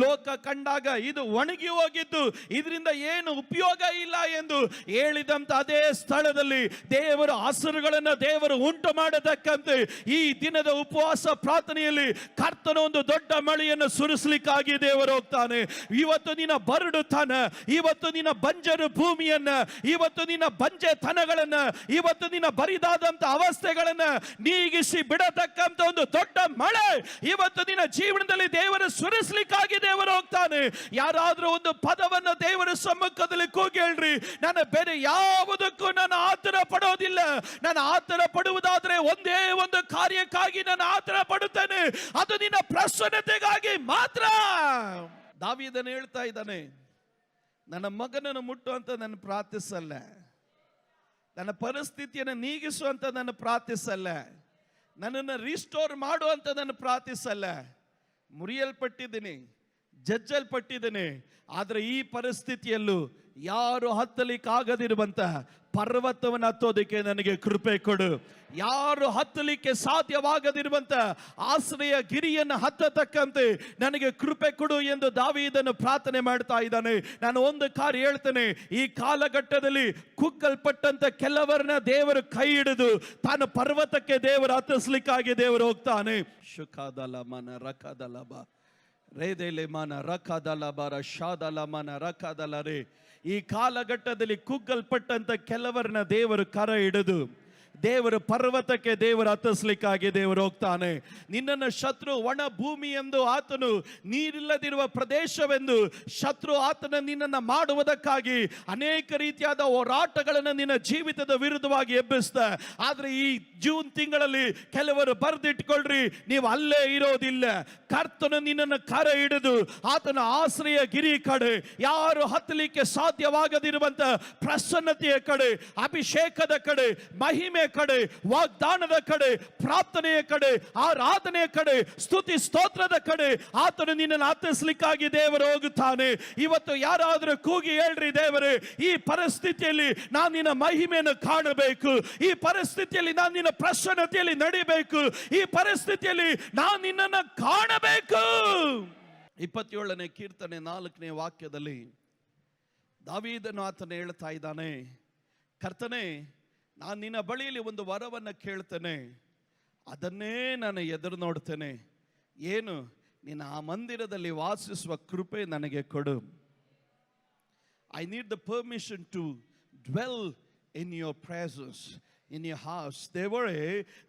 ಲೋಕ ಕಂಡಾಗ ಇದು ಒಣಗಿ ಹೋಗಿದ್ದು, ಇದರಿಂದ ಏನು ಉಪಯೋಗ ಇಲ್ಲ ಎಂದು ಹೇಳಿದಂತ ಅದೇ ಸ್ಥಳದಲ್ಲಿ ದೇವರು ಹಸಿರುಗಳನ್ನು ದೇವರು ಉಂಟು ಮಾಡತಕ್ಕಂತೆ ಈ ದಿನದ ಉಪವಾಸ ಪ್ರಾರ್ಥನೆಯಲ್ಲಿ ಕರ್ತನ ಒಂದು ದೊಡ್ಡ ಮಳೆಯನ್ನು ಸುರಿಸಲಿಕ್ಕಾಗಿ ದೇವರು ಹೋಗ್ತಾನೆ. ಇವತ್ತು ನಿನ್ನ ಬರಡುತನ, ಇವತ್ತು ನಿನ್ನ ಬಂಜರು ಭೂಮಿಯನ್ನ, ಇವತ್ತು ನಿನ್ನ ಬಂಜೆತನಗಳನ್ನ, ಇವತ್ತು ನಿನ್ನ ಬರಿದಾದಂತ ಅವಸ್ಥೆಗಳನ್ನ ನೀಗಿಸಿ ಬಿಡತಕ್ಕಂತ ಒಂದು ದೊಡ್ಡ ಮಳೆ ಇವತ್ತು ನಿನ್ನ ಜೀವನದಲ್ಲಿ ದೇವರು ಸುರಿಸಲಿಕ್ಕಾಗಿ ದೇವರು ಹೋಗ್ತಾನೆ. ಯಾರಾದ್ರೂ ಒಂದು ಪದವನ್ನು ದೇವರ ಸಮ್ಮುಖದಲ್ಲಿ ಕೂಗಿ ಹೇಳ್ರಿ, ನಾನು ಬೇರೆ ಯಾವುದಕ್ಕೂ ನಾನು ಆತರ ಪಡೋದಿಲ್ಲ. ನಾನು ಆತರ ಪಡುವುದಾದ್ರೆ ಒಂದೇ ಒಂದು ಕಾರ್ಯಕ್ಕಾಗಿ ನಾನು ಆತರ ಪಡುತ್ತೇನೆ, ಅದು ನಿನ್ನ ಪ್ರಸನ್ನತೆಗಾಗಿ ಮಾತ್ರ. ದಾವೀದನು ಹೇಳ್ತಾ ಇದ್ದಾನೆ, ನನ್ನ ಮಗನನ್ನು ಮುಟ್ಟುವಂತ ನಾನು ಪ್ರಾರ್ಥಿಸಲ್ಲ, ನನ್ನ ಪರಿಸ್ಥಿತಿಯನ್ನು ನೀಗಿಸುವಂತ ನಾನು ಪ್ರಾರ್ಥಿಸಲ್ಲ, ನನ್ನನ್ನು ರಿಸ್ಟೋರ್ ಮಾಡುವಂತ ನಾನು ಪ್ರಾರ್ಥಿಸಲ್ಲ. ಮುರಿಯಲ್ಪಟ್ಟಿದ್ದೀನಿ, ಜಜ್ಜಲ್ಪಟ್ಟಿದ್ದೀನಿ, ಆದರೆ ಈ ಪರಿಸ್ಥಿತಿಯಲ್ಲೂ ಯಾರು ಹತ್ತಲಿಕ್ಕಾಗದಿರುವಂತ ಪರ್ವತವನ್ನು ಹತ್ತೋದಕ್ಕೆ ನನಗೆ ಕೃಪೆ ಕೊಡು. ಯಾರು ಹತ್ತಲಿಕ್ಕೆ ಸಾಧ್ಯವಾಗದಿರುವಂತ ಆಶ್ರಯ ಗಿರಿಯನ್ನು ಹತ್ತತಕ್ಕಂತೆ ನನಗೆ ಕೃಪೆ ಕೊಡು ಎಂದು ದಾವೀದನು ಪ್ರಾರ್ಥನೆ ಮಾಡ್ತಾ ಇದ್ದಾನೆ. ನಾನು ಒಂದು ಕಾರ್ಯ ಹೇಳ್ತೇನೆ, ಈ ಕಾಲಘಟ್ಟದಲ್ಲಿ ಕುಕ್ಕಲ್ಪಟ್ಟಂತ ಕೆಲವರನ್ನ ದೇವರು ಕೈ ಹಿಡಿದು ತಾನು ಪರ್ವತಕ್ಕೆ ದೇವರು ಹತ್ತಿಸ್ಲಿಕ್ಕಾಗಿ ದೇವರು ಹೋಗ್ತಾನೆ. ಶುಕಾದಲ ಮನ ರಕದಲ ಬಾ ರೇದೆಲೆ ಮನ ರಕದಲ ಬರ ಶಾದಲ ಮನ ರಕದಲ ರೇ. ಈ ಕಾಲಘಟ್ಟದಲ್ಲಿ ಕುಗ್ಗಲ್ಪಟ್ಟಂತ ಕೆಲವರನ್ನ ದೇವರು ಕರ ಹಿಡಿದು ದೇವರು ಪರ್ವತಕ್ಕೆ ದೇವರು ಹತ್ತಿಸ್ಲಿಕ್ಕಾಗಿ ದೇವರು ಹೋಗ್ತಾನೆ. ನಿನ್ನನ್ನು ಶತ್ರು ಒಣ ಭೂಮಿ ಎಂದು ಆತನು, ನೀರಿಲ್ಲದಿರುವ ಪ್ರದೇಶವೆಂದು ಶತ್ರು ಆತನ ನಿನ್ನನ್ನು ಮಾಡುವುದಕ್ಕಾಗಿ ಅನೇಕ ರೀತಿಯಾದ ಹೋರಾಟಗಳನ್ನು ನಿನ್ನ ಜೀವಿತದ ವಿರುದ್ಧವಾಗಿ ಎಬ್ಬಿಸ್ತ. ಆದ್ರೆ ಈ ಜೂನ್ ತಿಂಗಳಲ್ಲಿ ಕೆಲವರು ಬರೆದಿಟ್ಕೊಳ್ರಿ, ನೀವು ಅಲ್ಲೇ ಇರೋದಿಲ್ಲ. ಕರ್ತನು ನಿನ್ನನ್ನು ಕರ ಹಿಡಿದು ಆತನ ಆಶ್ರಯ ಗಿರಿ ಕಡೆ, ಯಾರು ಹತ್ತಲಿಕ್ಕೆ ಸಾಧ್ಯವಾಗದಿರುವಂತ ಪ್ರಸನ್ನತೆಯ ಕಡೆ, ಅಭಿಷೇಕದ ಕಡೆ, ಮಹಿಮೆ ಕಡೆ, ವಾಗ್ದಾನದ ಕಡೆ, ಪ್ರಾರ್ಥನೆಯ ಕಡೆ, ಆರಾಧನೆಯ ಕಡೆ, ಸ್ತುತಿ ಸ್ತೋತ್ರದ ಕಡೆ ಆತನು ನಿನ್ನನ್ನು ಹತ್ತಿಸ್ಲಿಕ್ಕಾಗಿ ದೇವರು ಹೋಗುತ್ತಾನೆ. ಇವತ್ತು ಯಾರಾದರೂ ಕೂಗಿ ಹೇಳ್ರಿ, ದೇವರೇ, ಈ ಪರಿಸ್ಥಿತಿಯಲ್ಲಿ ನಾನು ನಿನ್ನ ಮಹಿಮೆಯನ್ನು ಕಾಣಬೇಕು, ಈ ಪರಿಸ್ಥಿತಿಯಲ್ಲಿ ನಾನು ನಿನ್ನ ಪ್ರಸನ್ನತೆಯಲ್ಲಿ ನಡಿಬೇಕು, ಈ ಪರಿಸ್ಥಿತಿಯಲ್ಲಿ ನಾನು ನಿನ್ನನ್ನು ಕಾಣಬೇಕು. 27ನೇ ಕೀರ್ತನೆ 4ನೇ ವಾಕ್ಯದಲ್ಲಿ ದಾವೀದನು ಆತನ ಹೇಳ್ತಾ ಇದ್ದಾನೆ, ಕರ್ತನೇ, ನಾನು ನಿನ್ನ ಬಳಿಯಲ್ಲಿ ಒಂದು ವರವನ್ನು ಕೇಳ್ತೇನೆ, ಅದನ್ನೇ ನಾನು ಎದುರು ನೋಡ್ತೇನೆ. ಏನು? ನಿನ್ನ ಆ ಮಂದಿರದಲ್ಲಿ ವಾಸಿಸುವ ಕೃಪೆ ನನಗೆ ಕೊಡು. I need the permission to dwell in your presence. In your house. ದೇವರೇ,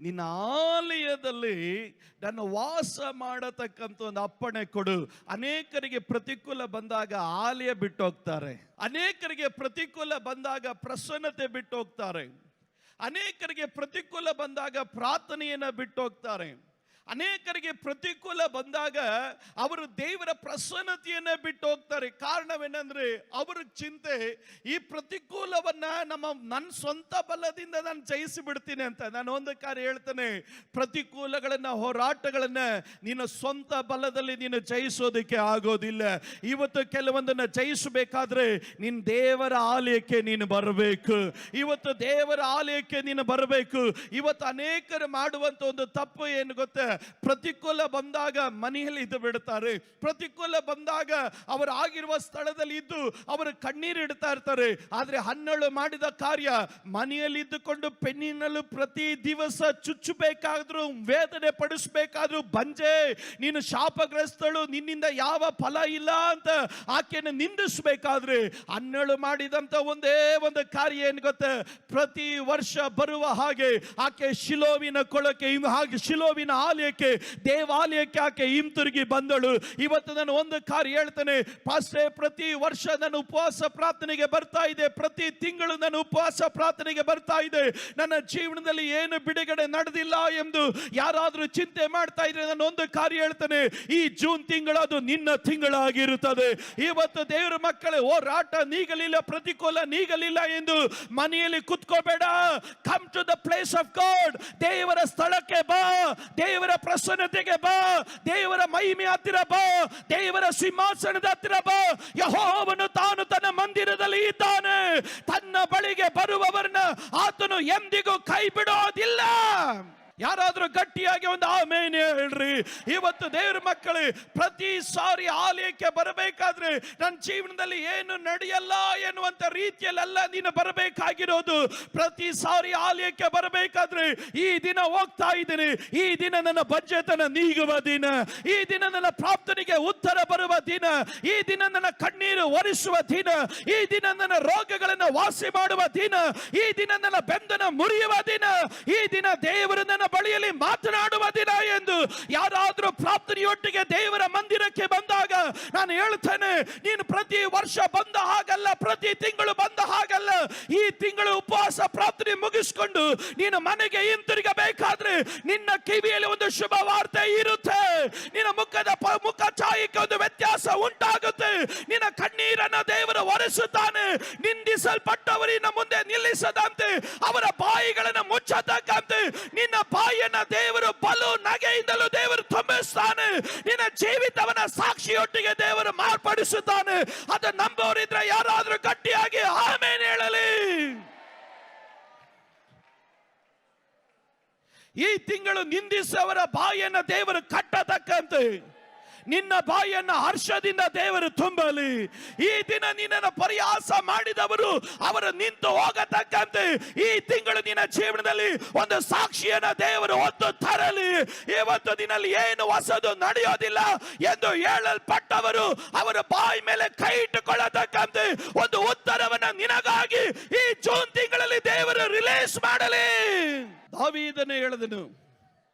ನಿನ್ನ ಆಲಯದಲ್ಲಿ ನನ್ನ ವಾಸ ಮಾಡತಕ್ಕಂಥ ಒಂದು ಅಪ್ಪಣೆ ಕೊಡು. ಅನೇಕರಿಗೆ ಪ್ರತಿಕೂಲ ಬಂದಾಗ ಆಲಯ ಬಿಟ್ಟು ಹೋಗ್ತಾರೆ. ಅನೇಕರಿಗೆ ಪ್ರತಿಕೂಲ ಬಂದಾಗ ಪ್ರಸನ್ನತೆ ಬಿಟ್ಟು ಹೋಗ್ತಾರೆ. ಅನೇಕರಿಗೆ ಪ್ರತಿಕೂಲ ಬಂದಾಗ ಪ್ರಾರ್ಥನೆಯನ್ನ ಬಿಟ್ಟು ಹೋಗ್ತಾರೆ. ಅನೇಕರಿಗೆ ಪ್ರತಿಕೂಲ ಬಂದಾಗ ಅವರು ದೇವರ ಪ್ರಸನ್ನತೆಯನ್ನ ಬಿಟ್ಟು ಹೋಗ್ತಾರೆ. ಕಾರಣವೇನೆಂದ್ರೆ ಅವರ ಚಿಂತೆ, ಈ ಪ್ರತಿಕೂಲವನ್ನ ನನ್ನ ಸ್ವಂತ ಬಲದಿಂದ ನಾನು ಜಯಿಸಿ ಬಿಡ್ತೀನಿ ಅಂತ. ನಾನು ಒಂದು ಕಾರ್ಯ ಹೇಳ್ತೇನೆ, ಪ್ರತಿಕೂಲಗಳನ್ನ, ಹೋರಾಟಗಳನ್ನ ನಿನ್ನ ಸ್ವಂತ ಬಲದಲ್ಲಿ ನೀನು ಜಯಿಸೋದಕ್ಕೆ ಆಗೋದಿಲ್ಲ. ಇವತ್ತು ಕೆಲವೊಂದನ್ನ ಜಯಿಸಬೇಕಾದ್ರೆ ನಿನ್ನ ದೇವರ ಆಲಯಕ್ಕೆ ನೀನು ಬರಬೇಕು. ಇವತ್ತು ದೇವರ ಆಲಯಕ್ಕೆ ನೀನು ಬರಬೇಕು. ಇವತ್ತು ಅನೇಕರು ಮಾಡುವಂತ ಒಂದು ತಪ್ಪು ಏನು ಗೊತ್ತಾ? ಪ್ರತಿಕೂಲ ಬಂದಾಗ ಮನೆಯಲ್ಲಿ ಇದ್ದು ಬಿಡ್ತಾರೆ. ಪ್ರತಿಕೂಲ ಬಂದಾಗ ಅವರು ಆಗಿರುವ ಸ್ಥಳದಲ್ಲಿ ಇದ್ದು ಅವರು ಕಣ್ಣೀರು ಇಡ್ತಾ ಇರ್ತಾರೆ. ಆದ್ರೆ ಹನ್ನೆರಡು ಮಾಡಿದ ಕಾರ್ಯ, ಮನೆಯಲ್ಲಿ ಇದ್ದುಕೊಂಡು ಪೆನ್ನಿನಲ್ಲೂ ಪ್ರತಿ ದಿವಸ ಚುಚ್ಚಬೇಕಾದ್ರೂ, ವೇದನೆ ಪಡಿಸಬೇಕಾದ್ರೂ, ಬಂಜೆ ನೀನು ಶಾಪಗ್ರಸ್ತಳು, ನಿನ್ನಿಂದ ಯಾವ ಫಲ ಇಲ್ಲ ಅಂತ ಆಕೆಯನ್ನು ನಿಂದಿಸಬೇಕಾದ್ರೆ, ಹನ್ನೆರಡು ಮಾಡಿದಂತ ಒಂದೇ ಒಂದು ಕಾರ್ಯ ಏನು ಗೊತ್ತ? ಪ್ರತಿ ವರ್ಷ ಬರುವ ಹಾಗೆ ಆಕೆ ಶಿಲೋವಿನ ಕೊಳಕ್ಕೆ, ಹಾಗೆ ಶಿಲೋವಿನ ಆಲಯಕ್ಕೆ, ದೇವಾಲಯಕ್ಕೆ ಆಕೆ ಹಿಂತಿರುಗಿ ಬಂದಳು. ಇವತ್ತು ನಾನು ಒಂದು ಕಾರ್ಯ ಹೇಳ್ತೇನೆ, ಪಾಸ್ಟೇ, ಪ್ರತಿ ವರ್ಷ ನಾನು ಉಪವಾಸ ಪ್ರಾರ್ಥನೆಗೆ ಬರ್ತಾ ಇದೆ, ಪ್ರತಿ ತಿಂಗಳು ನಾನು ಉಪವಾಸ ಪ್ರಾರ್ಥನೆಗೆ ಬರ್ತಾ ಇದೆ, ನನ್ನ ಜೀವನದಲ್ಲಿ ಏನು ಬಿಡುಗಡೆ ನಡೆದಿಲ್ಲ ಎಂದು ಯಾರಾದರೂ ಚಿಂತೆ ಮಾಡ್ತಾ ಇದ್ರೆ ನಾನು ಒಂದು ಕಾರ್ಯ ಹೇಳ್ತೇನೆ, ಈ ಜೂನ್ ತಿಂಗಳು ಅದು ನಿನ್ನ ತಿಂಗಳಾಗಿರುತ್ತದೆ. ಇವತ್ತು ದೇವರ ಮಕ್ಕಳೇ, ಹೋರಾಟ ನೀಗಲಿಲ್ಲ, ಪ್ರತಿಕೂಲ ನೀಗಲಿಲ್ಲ ಎಂದು ಮನೆಯಲ್ಲಿ ಕುತ್ಕೋಬೇಡ. Come to the place of God. ದೇವರ ಸ್ಥಳಕ್ಕೆ ಬಾ, ದೇವರ ಪ್ರಸನ್ನತೆಗೆ ಬಾ, ದೇವರ ಮಹಿಮೆ ಹತ್ತಿರ ಬಾ, ದೇವರ ಸಿಂಹಾಸನದ ಹತ್ತಿರ ಬಾ. ಯೆಹೋವನು ತಾನು ತನ್ನ ಮಂದಿರದಲ್ಲಿ ಇದ್ದಾನೆ. ತನ್ನ ಬಳಿಗೆ ಬರುವವರನ್ನ ಆತನು ಎಂದಿಗೂ ಕೈ ಬಿಡೋದಿಲ್ಲ. ಯಾರಾದ್ರೂ ಗಟ್ಟಿಯಾಗಿ ಒಂದು ಆಮೇನ್ ಹೇಳ್ರಿ. ಇವತ್ತು ದೇವರ ಮಕ್ಕಳೇ, ಪ್ರತಿ ಸಾರಿ ಆಲಯಕ್ಕೆ ಬರಬೇಕಾದ್ರೆ ನನ್ನ ಜೀವನದಲ್ಲಿ ಏನು ನಡೆಯಲ್ಲ ಎನ್ನುವಂತ ರೀತಿಯಲ್ಲ ನೀನು ಬರಬೇಕಾಗಿರೋದು. ಪ್ರತಿ ಸಾರಿ ಆಲಯಕ್ಕೆ ಬರಬೇಕಾದ್ರೆ, ಈ ದಿನ ಹೋಗ್ತಾ ಇದ್ದೀನಿ, ಈ ದಿನ ನನ್ನ ಬಂಜೆತನ ನೀಗುವ ದಿನ, ಈ ದಿನ ನನ್ನ ಪ್ರಾರ್ಥನೆಗೆ ಉತ್ತರ ಬರುವ ದಿನ, ಈ ದಿನ ನನ್ನ ಕಣ್ಣೀರು ಒರೆಸುವ ದಿನ, ಈ ದಿನ ನನ್ನ ರೋಗಗಳನ್ನು ವಾಸಿ ಮಾಡುವ ದಿನ, ಈ ದಿನ ನನ್ನ ಬೆಂದನ ಮುರಿಯುವ ದಿನ, ಈ ದಿನ ದೇವರು ನನ್ನ ಬಳಿಯಲ್ಲಿ ಮಾತನಾಡುವ ದಿನ ಎಂದು ಯಾರಾದರೂ ಪ್ರಾರ್ಥನೆಯೊಟ್ಟಿಗೆ ದೇವರ ಮಂದಿರಕ್ಕೆ ಬಂದಾಗ ನಾನು ಹೇಳ್ತೇನೆ, ನೀನು ಪ್ರತಿ ವರ್ಷ ಬಂದ ಹಾಗಲ್ಲ, ಪ್ರತಿ ತಿಂಗಳು ಬಂದ ಹಾಗಲ್ಲ. ಈ ತಿಂಗಳು ಉಪವಾಸ ಪ್ರಾರ್ಥನೆ ಮುಗಿಸಿಕೊಂಡು ನೀನು ಮನೆಗೆ ಹಿಂತಿರುಗಬೇಕಾದ್ರೆ ನಿನ್ನ ಕಿವಿಯಲ್ಲಿ ಒಂದು ಶುಭ ವಾರ್ತೆ ಇರುತ್ತೆ. ನಿನ್ನ ಮುಖ ಛಾಯಕ್ಕೆ ಒಂದು ವ್ಯತ್ಯಾಸ ಉಂಟಾಗುತ್ತೆ. ನಿನ್ನ ಕಣ್ಣೀರನ್ನು ದೇವರು ಒರೆಸುತ್ತಾನೆ. ನಿಂದಿಸಲ್ಪಟ್ಟವರಿನ ಮುಂದೆ ನಿಲ್ಲಿಸದಂತೆ ಅವರ ಬಾಯಿಗಳನ್ನು ಮುಚ್ಚತಕ್ಕಂತೆ ನಿನ್ನ ಬಾಯಿಯನ್ನ ದೇವರು ಬಲು ನಗೆಯಿಂದಲೂ ದೇವರು ತುಂಬಿಸ್ತಾನೆ. ನಿನ್ನ ಜೀವಿತವನ್ನ ಸಾಕ್ಷಿಯೊಟ್ಟಿಗೆ ದೇವರು ಮಾರ್ಪಡಿಸುತ್ತಾನೆ. ಅದು ನಂಬೋರಿದ್ರೆ ಯಾರಾದ್ರೂ ಗಟ್ಟಿಯಾಗಿ ಆಮೇನ್ ಹೇಳಲಿ. ಈ ತಿಂಗಳು ನಿಂದಿಸುವವರ ಬಾಯಿಯನ್ನ ದೇವರು ಕಟ್ಟತಕ್ಕಂತೆ ನಿನ್ನ ಬಾಯಿಯನ್ನ ಹರ್ಷದಿಂದ ದೇವರು ತುಂಬಲಿ. ಈ ದಿನ ನಿನ್ನನ್ನು ಪರಿಹಾಸ ಮಾಡಿದವರು ಅವರು ನಿಂತು ಹೋಗತಕ್ಕಂತೆ ಈ ತಿಂಗಳು ನಿನ್ನ ಜೀವನದಲ್ಲಿ ಒಂದು ಸಾಕ್ಷಿಯನ್ನ ದೇವರು ಹೊತ್ತು ತರಲಿ. ಇವತ್ತು ದಿನಲ್ಲಿ ಏನು ಹೊಸದು ನಡೆಯೋದಿಲ್ಲ ಎಂದು ಹೇಳಲ್ಪಟ್ಟವರು ಅವರ ಬಾಯಿ ಮೇಲೆ ಕೈ ಇಟ್ಟುಕೊಳ್ಳತಕ್ಕಂತೆ ಒಂದು ಉತ್ತರವನ್ನ ನಿನಗಾಗಿ ಈ ಜೂನ್ ತಿಂಗಳಲ್ಲಿ ದೇವರು ರಿಲೀಸ್ ಮಾಡಲಿ. ದಾವೀದನೇ ಹೇಳಿದನು,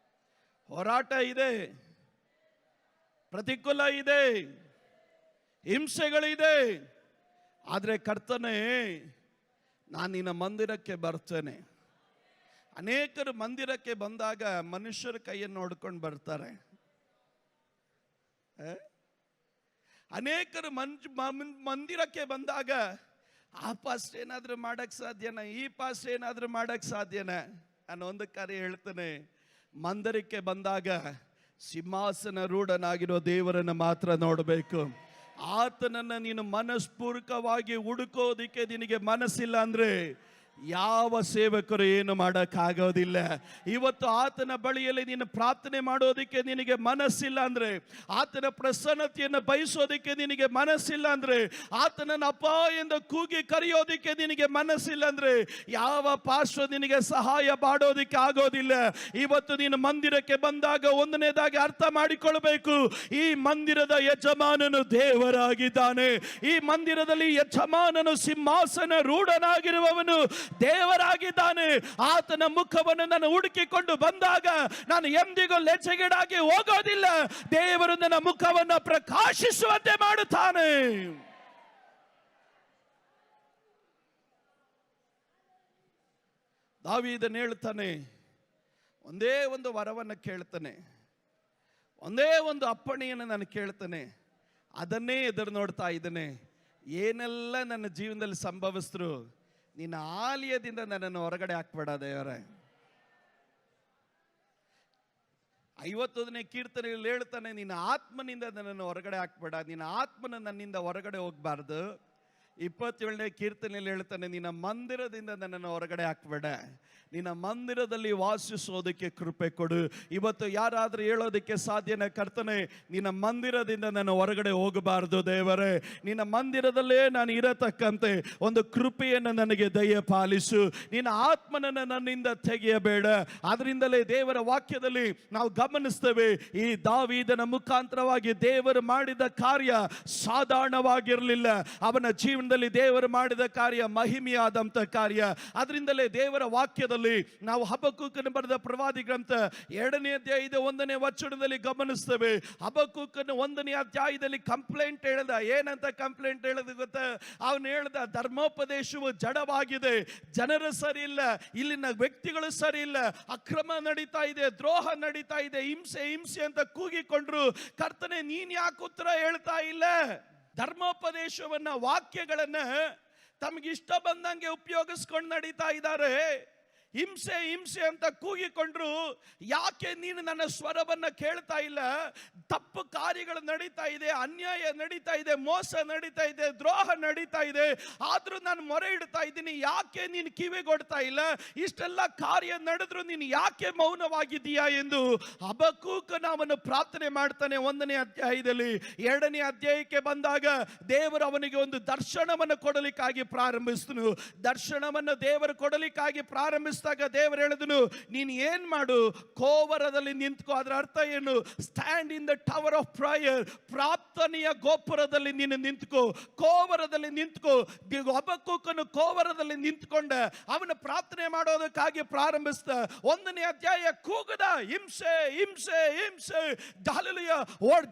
ಹೋರಾಟ ಇದೆ, ಪ್ರತಿಕೂಲ ಇದೆ, ಹಿಂಸೆಗಳಿದೆ, ಆದರೆ ಕರ್ತನೇ, ನಾನು ನಿನ್ನ ಮಂದಿರಕ್ಕೆ ಬರ್ತೇನೆ. ಅನೇಕರು ಮಂದಿರಕ್ಕೆ ಬಂದಾಗ ಮನುಷ್ಯರ ಕೈಯನ್ನು ನೋಡ್ಕೊಂಡು ಬರ್ತಾರೆ. ಅನೇಕರು ಮಂದಿರಕ್ಕೆ ಬಂದಾಗ ಆ ಪಾಸ್ಟ್ ಏನಾದ್ರೂ ಮಾಡಕ್ ಸಾಧ್ಯನಾ, ಈ ಪಾಸ್ಟ್ ಏನಾದ್ರೂ ಮಾಡಕ್ ಸಾಧ್ಯನಾ? ನಾನು ಒಂದು ಕಾರ್ಯ ಹೇಳ್ತೇನೆ, ಮಂದಿರಕ್ಕೆ ಬಂದಾಗ ಸಿಂಹಾಸನ ರೂಢನಾಗಿರೋ ದೇವರನ್ನು ಮಾತ್ರ ನೋಡಬೇಕು. ಆತನನ್ನು ನೀನು ಮನಸ್ಪೂರ್ವಕವಾಗಿ ಹುಡುಕೋದಿಕ್ಕೆ ನಿನಗೆ ಮನಸ್ಸಿಲ್ಲ ಅಂದ್ರೆ ಯಾವ ಸೇವಕರು ಏನು ಮಾಡೋಕ್ಕಾಗೋದಿಲ್ಲ. ಇವತ್ತು ಆತನ ಬಳಿಯಲ್ಲಿ ನೀನು ಪ್ರಾರ್ಥನೆ ಮಾಡೋದಕ್ಕೆ ನಿನಗೆ ಮನಸ್ಸಿಲ್ಲ ಅಂದ್ರೆ, ಆತನ ಪ್ರಸನ್ನತೆಯನ್ನು ಬಯಸೋದಕ್ಕೆ ನಿನಗೆ ಮನಸ್ಸಿಲ್ಲ ಅಂದ್ರೆ, ಆತನನ್ನು ಅಪ್ಪ ಎಂದು ಕೂಗಿ ಕರೆಯೋದಕ್ಕೆ ನಿನಗೆ ಮನಸ್ಸಿಲ್ಲ ಅಂದ್ರೆ ಯಾವ ಪಾರ್ಶ್ವ ನಿನಗೆ ಸಹಾಯ ಮಾಡೋದಕ್ಕೆ ಆಗೋದಿಲ್ಲ. ಇವತ್ತು ನೀನು ಮಂದಿರಕ್ಕೆ ಬಂದಾಗ ಒಂದನೇದಾಗಿ ಅರ್ಥ ಮಾಡಿಕೊಳ್ಬೇಕು, ಈ ಮಂದಿರದ ಯಜಮಾನನು ದೇವರಾಗಿದ್ದಾನೆ. ಈ ಮಂದಿರದಲ್ಲಿ ಯಜಮಾನನು ಸಿಂಹಾಸನ ರೂಢನಾಗಿರುವವನು ದೇವರಾಗಿದ್ದಾನೆ. ಆತನ ಮುಖವನ್ನು ನಾನು ಹುಡುಕಿಕೊಂಡು ಬಂದಾಗ ನಾನು ಎಂದಿಗೂ ಲೆಚ್ಚಗೇಡಾಗಿ ಹೋಗೋದಿಲ್ಲ. ದೇವರು ನನ್ನ ಮುಖವನ್ನು ಪ್ರಕಾಶಿಸುವಂತೆ ಮಾಡುತ್ತಾನೆ. ದಾವೀದನು ಹೇಳ್ತಾನೆ, ಒಂದೇ ಒಂದು ವರವನ್ನು ಕೇಳ್ತಾನೆ, ಒಂದೇ ಒಂದು ಅಪ್ಪಣೆಯನ್ನು ನಾನು ಕೇಳ್ತಾನೆ, ಅದನ್ನೇ ಎದುರು ನೋಡ್ತಾ ಇದ್ದೇನೆ. ಏನೆಲ್ಲ ನನ್ನ ಜೀವನದಲ್ಲಿ ಸಂಭವಿಸಿದ್ರು ನಿನ್ನ ಆಲಯದಿಂದ ನನ್ನನ್ನು ಹೊರಗಡೆ ಹಾಕ್ಬೇಡ ದೇವರೇ. 51ನೇ ಕೀರ್ತನೆಯಲ್ಲಿ ಹೇಳ್ತಾನೆ, ನಿನ್ನ ಆತ್ಮನಿಂದ ನನ್ನನ್ನು ಹೊರಗಡೆ ಹಾಕ್ಬೇಡ, ನಿನ್ನ ಆತ್ಮನ ನನ್ನಿಂದ ಹೊರಗಡೆ ಹೋಗ್ಬಾರ್ದು. 27ನೇ ಕೀರ್ತನೆಯಲ್ಲಿ ಹೇಳ್ತಾನೆ, ನಿನ್ನ ಮಂದಿರದಿಂದ ನನ್ನನ್ನು ಹೊರಗಡೆ ಹಾಕ್ಬೇಡ, ನಿನ್ನ ಮಂದಿರದಲ್ಲಿ ವಾಸಿಸೋದಕ್ಕೆ ಕೃಪೆ ಕೊಡು. ಇವತ್ತು ಯಾರಾದ್ರೂ ಹೇಳೋದಕ್ಕೆ ಸಾಧ್ಯನ, ಕರ್ತನೆ ನಿನ್ನ ಮಂದಿರದಿಂದ ನಾನು ಹೊರಗಡೆ ಹೋಗಬಾರ್ದು ದೇವರೇ, ನಿನ್ನ ಮಂದಿರದಲ್ಲೇ ನಾನು ಇರತಕ್ಕಂತೆ ಒಂದು ಕೃಪೆಯನ್ನು ನನಗೆ ದಯ ಪಾಲಿಸು, ನಿನ್ನ ಆತ್ಮನನ್ನು ನನ್ನಿಂದ ತೆಗೆಯಬೇಡ. ಅದರಿಂದಲೇ ದೇವರ ವಾಕ್ಯದಲ್ಲಿ ನಾವು ಗಮನಿಸ್ತೇವೆ, ಈ ದಾವೀದನ ಮುಖಾಂತರವಾಗಿ ದೇವರು ಮಾಡಿದ ಕಾರ್ಯ ಸಾಧಾರಣವಾಗಿರಲಿಲ್ಲ. ಅವನ ಜೀವನದಲ್ಲಿ ದೇವರು ಮಾಡಿದ ಕಾರ್ಯ ಮಹಿಮೆಯಾದಂಥ ಕಾರ್ಯ. ಅದರಿಂದಲೇ ದೇವರ ವಾಕ್ಯದಲ್ಲಿ ನಾವು ಹಬಕ್ಕೂಕನು ಬರೆದ ಪ್ರವಾದಿ ಗ್ರಂಥ 2ನೇ ಅಧ್ಯಾಯದ 1ನೇ ವಚನದಲ್ಲಿ ಗಮನಿಸ್ತೇವೆ. ಹಬಕ್ಕೂಕನು 1ನೇ ಅಧ್ಯಾಯದಲ್ಲಿ ಕಂಪ್ಲೇಂಟ್ ಹೇಳ್ದ. ಏನಂತ ಕಂಪ್ಲೇಂಟ್ ಹೇಳೋದು ಗೊತ್ತಾ? ಅವನು ಹೇಳ್ದ, ಧರ್ಮೋಪದೇಶವು ಜಡವಾಗಿದೆ, ಜನರು ಸರಿ ಇಲ್ಲ, ಇಲ್ಲಿನ ವ್ಯಕ್ತಿಗಳು ಸರಿ ಇಲ್ಲ, ಅಕ್ರಮ ನಡೀತಾ ಇದೆ, ದ್ರೋಹ ನಡೀತಾ ಇದೆ, ಹಿಂಸೆ ಹಿಂಸೆ ಅಂತ ಕೂಗಿಕೊಂಡ್ರು. ಕರ್ತನೆ ನೀನ್ ಯಾಕೆ ಉತ್ತರ ಹೇಳ್ತಾ ಇಲ್ಲ? ಧರ್ಮೋಪದೇಶವನ್ನ, ವಾಕ್ಯಗಳನ್ನ ತಮಗೆ ಇಷ್ಟ ಬಂದಂಗೆ ಉಪಯೋಗಿಸ್ಕೊಂಡು ನಡೀತಾ ಇದ್ದಾರೆ. ಹಿಂಸೆ ಹಿಂಸೆ ಅಂತ ಕೂಗಿಕೊಂಡ್ರು. ಯಾಕೆ ನೀನು ನನ್ನ ಸ್ವರವನ್ನ ಕೇಳ್ತಾ ಇಲ್ಲ? ತಪ್ಪು ಕಾರ್ಯಗಳು ನಡೀತಾ ಇದೆ, ಅನ್ಯಾಯ ನಡೀತಾ ಇದೆ, ಮೋಸ ನಡೀತಾ ಇದೆ, ದ್ರೋಹ ನಡೀತಾ ಇದೆ, ಆದ್ರೂ ನಾನು ಮೊರೆ ಇಡ್ತಾ ಇದ್ದೀನಿ, ಯಾಕೆ ನೀನು ಕಿವಿಗೊಡ್ತಾ ಇಲ್ಲ? ಇಷ್ಟೆಲ್ಲ ಕಾರ್ಯ ನಡೆದ್ರು ನೀನು ಯಾಕೆ ಮೌನವಾಗಿದ್ದೀಯಾ ಎಂದು ಹಬಕ್ಕೂಕನು ಅವನು ಪ್ರಾರ್ಥನೆ ಮಾಡ್ತಾನೆ. 1ನೇ ಅಧ್ಯಾಯದಲ್ಲಿ 2ನೇ ಅಧ್ಯಾಯಕ್ಕೆ ಬಂದಾಗ ದೇವರು ಅವನಿಗೆ ಒಂದು ದರ್ಶನವನ್ನು ಕೊಡಲಿಕ್ಕಾಗಿ ಪ್ರಾರಂಭಿಸಿದನು. ದರ್ಶನವನ್ನು ದೇವರು ಕೊಡಲಿಕ್ಕಾಗಿ ಪ್ರಾರಂಭಿಸಿದಾಗ ದೇವರು ಹೇಳಿದನು, ನೀನು ಏನ್ ಮಾಡು, ಕೋವರದಲ್ಲಿ ನಿಂತ್ಕೋ. ಅದರ ಅರ್ಥ ಏನು? Stand in the tower of prayer. ಪ್ರಾರ್ಥನೆಯ ಗೋಪುರದಲ್ಲಿ ನೀನು ನಿಂತ್ಕೋ, ಕೋವರದಲ್ಲಿ ನಿಂತ್ಕೋ. ಹಬಕ್ಕೂಕನು ಕೋವರದಲ್ಲಿ ನಿಂತ್ಕೊಂಡ ಅವನು ಪ್ರಾರ್ಥನೆ ಮಾಡೋದಕ್ಕಾಗಿ ಪ್ರಾರಂಭಿಸಿದ. 1ನೇ ಅಧ್ಯಾಯ ಕೂಗದ, ಹಿಂಸೆ ಹಿಂಸೆ ಹಿಂಸೆ, ಹಲ್ಲೆಲೂಯಾ,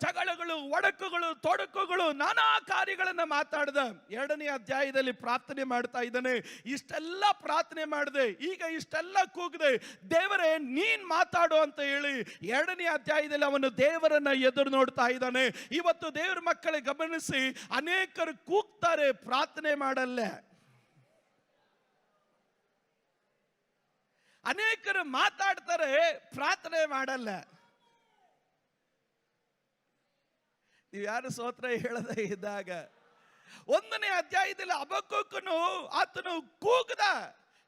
ಜಗಳಗಳು, ಒಡಕುಗಳು, ತೊಡಕುಗಳು, ನಾನಾ ಕಾರ್ಯಗಳನ್ನ ಮಾತಾಡಿದ. 2ನೇ ಅಧ್ಯಾಯದಲ್ಲಿ ಪ್ರಾರ್ಥನೆ ಮಾಡ್ತಾ ಇದ್ದಾನೆ. ಇಷ್ಟೆಲ್ಲ ಪ್ರಾರ್ಥನೆ ಮಾಡಿದೆ, ಈಗ ಇಷ್ಟೆಲ್ಲ ಕೂಗಿದೆ, ದೇವರೇ ನೀನ್ ಮಾತಾಡು ಅಂತ ಹೇಳಿ 2ನೇ ಅಧ್ಯಾಯದಲ್ಲಿ ಅವನು ದೇವರನ್ನ ಎದುರು ನೋಡ್ತಾ ಇದ್ದಾನೆ. ಇವತ್ತು ದೇವರ ಮಕ್ಕಳಿಗೆ ಗಮನಿಸಿ, ಅನೇಕರು ಕೂಗ್ತಾರೆ, ಪ್ರಾರ್ಥನೆ ಮಾಡಲ್ಲ. ಅನೇಕರು ಮಾತಾಡ್ತಾರೆ, ಪ್ರಾರ್ಥನೆ ಮಾಡಲ್ಲ. ನೀವು ಯಾರು ಸ್ತೋತ್ರ ಹೇಳದೇ ಇದ್ದಾಗ 1ನೇ ಅಧ್ಯಾಯದಲ್ಲಿ ಹಬಕ್ಕೂಕನು ಆತನು ಕೂಗದ.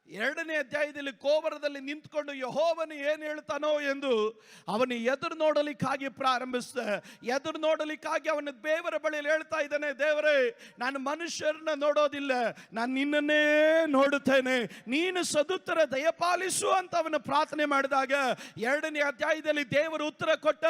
2ನೇ ಅಧ್ಯಾಯದಲ್ಲಿ ಕೋವರದಲ್ಲಿ ನಿಂತ್ಕೊಂಡು ಯೆಹೋವನು ಏನು ಹೇಳ್ತಾನೋ ಎಂದು ಅವನು ಎದುರು ನೋಡಲಿಕ್ಕಾಗಿ ಪ್ರಾರಂಭಿಸಿದ. ಎದುರು ನೋಡಲಿಕ್ಕಾಗಿ ಅವನು ದೇವರ ಬಳಿಯಲ್ಲಿ ಹೇಳ್ತಾ ಇದ್ದಾನೆ, ದೇವರೇ ನಾನು ಮನುಷ್ಯರನ್ನ ನೋಡೋದಿಲ್ಲ, ನಾನು ನಿನ್ನನ್ನೇ ನೋಡುತ್ತೇನೆ, ನೀನು ಸದುತ್ತರ ದಯಪಾಲಿಸು ಅಂತ ಅವನು ಪ್ರಾರ್ಥನೆ ಮಾಡಿದಾಗ 2ನೇ ಅಧ್ಯಾಯದಲ್ಲಿ ದೇವರು ಉತ್ತರ ಕೊಟ್ಟ.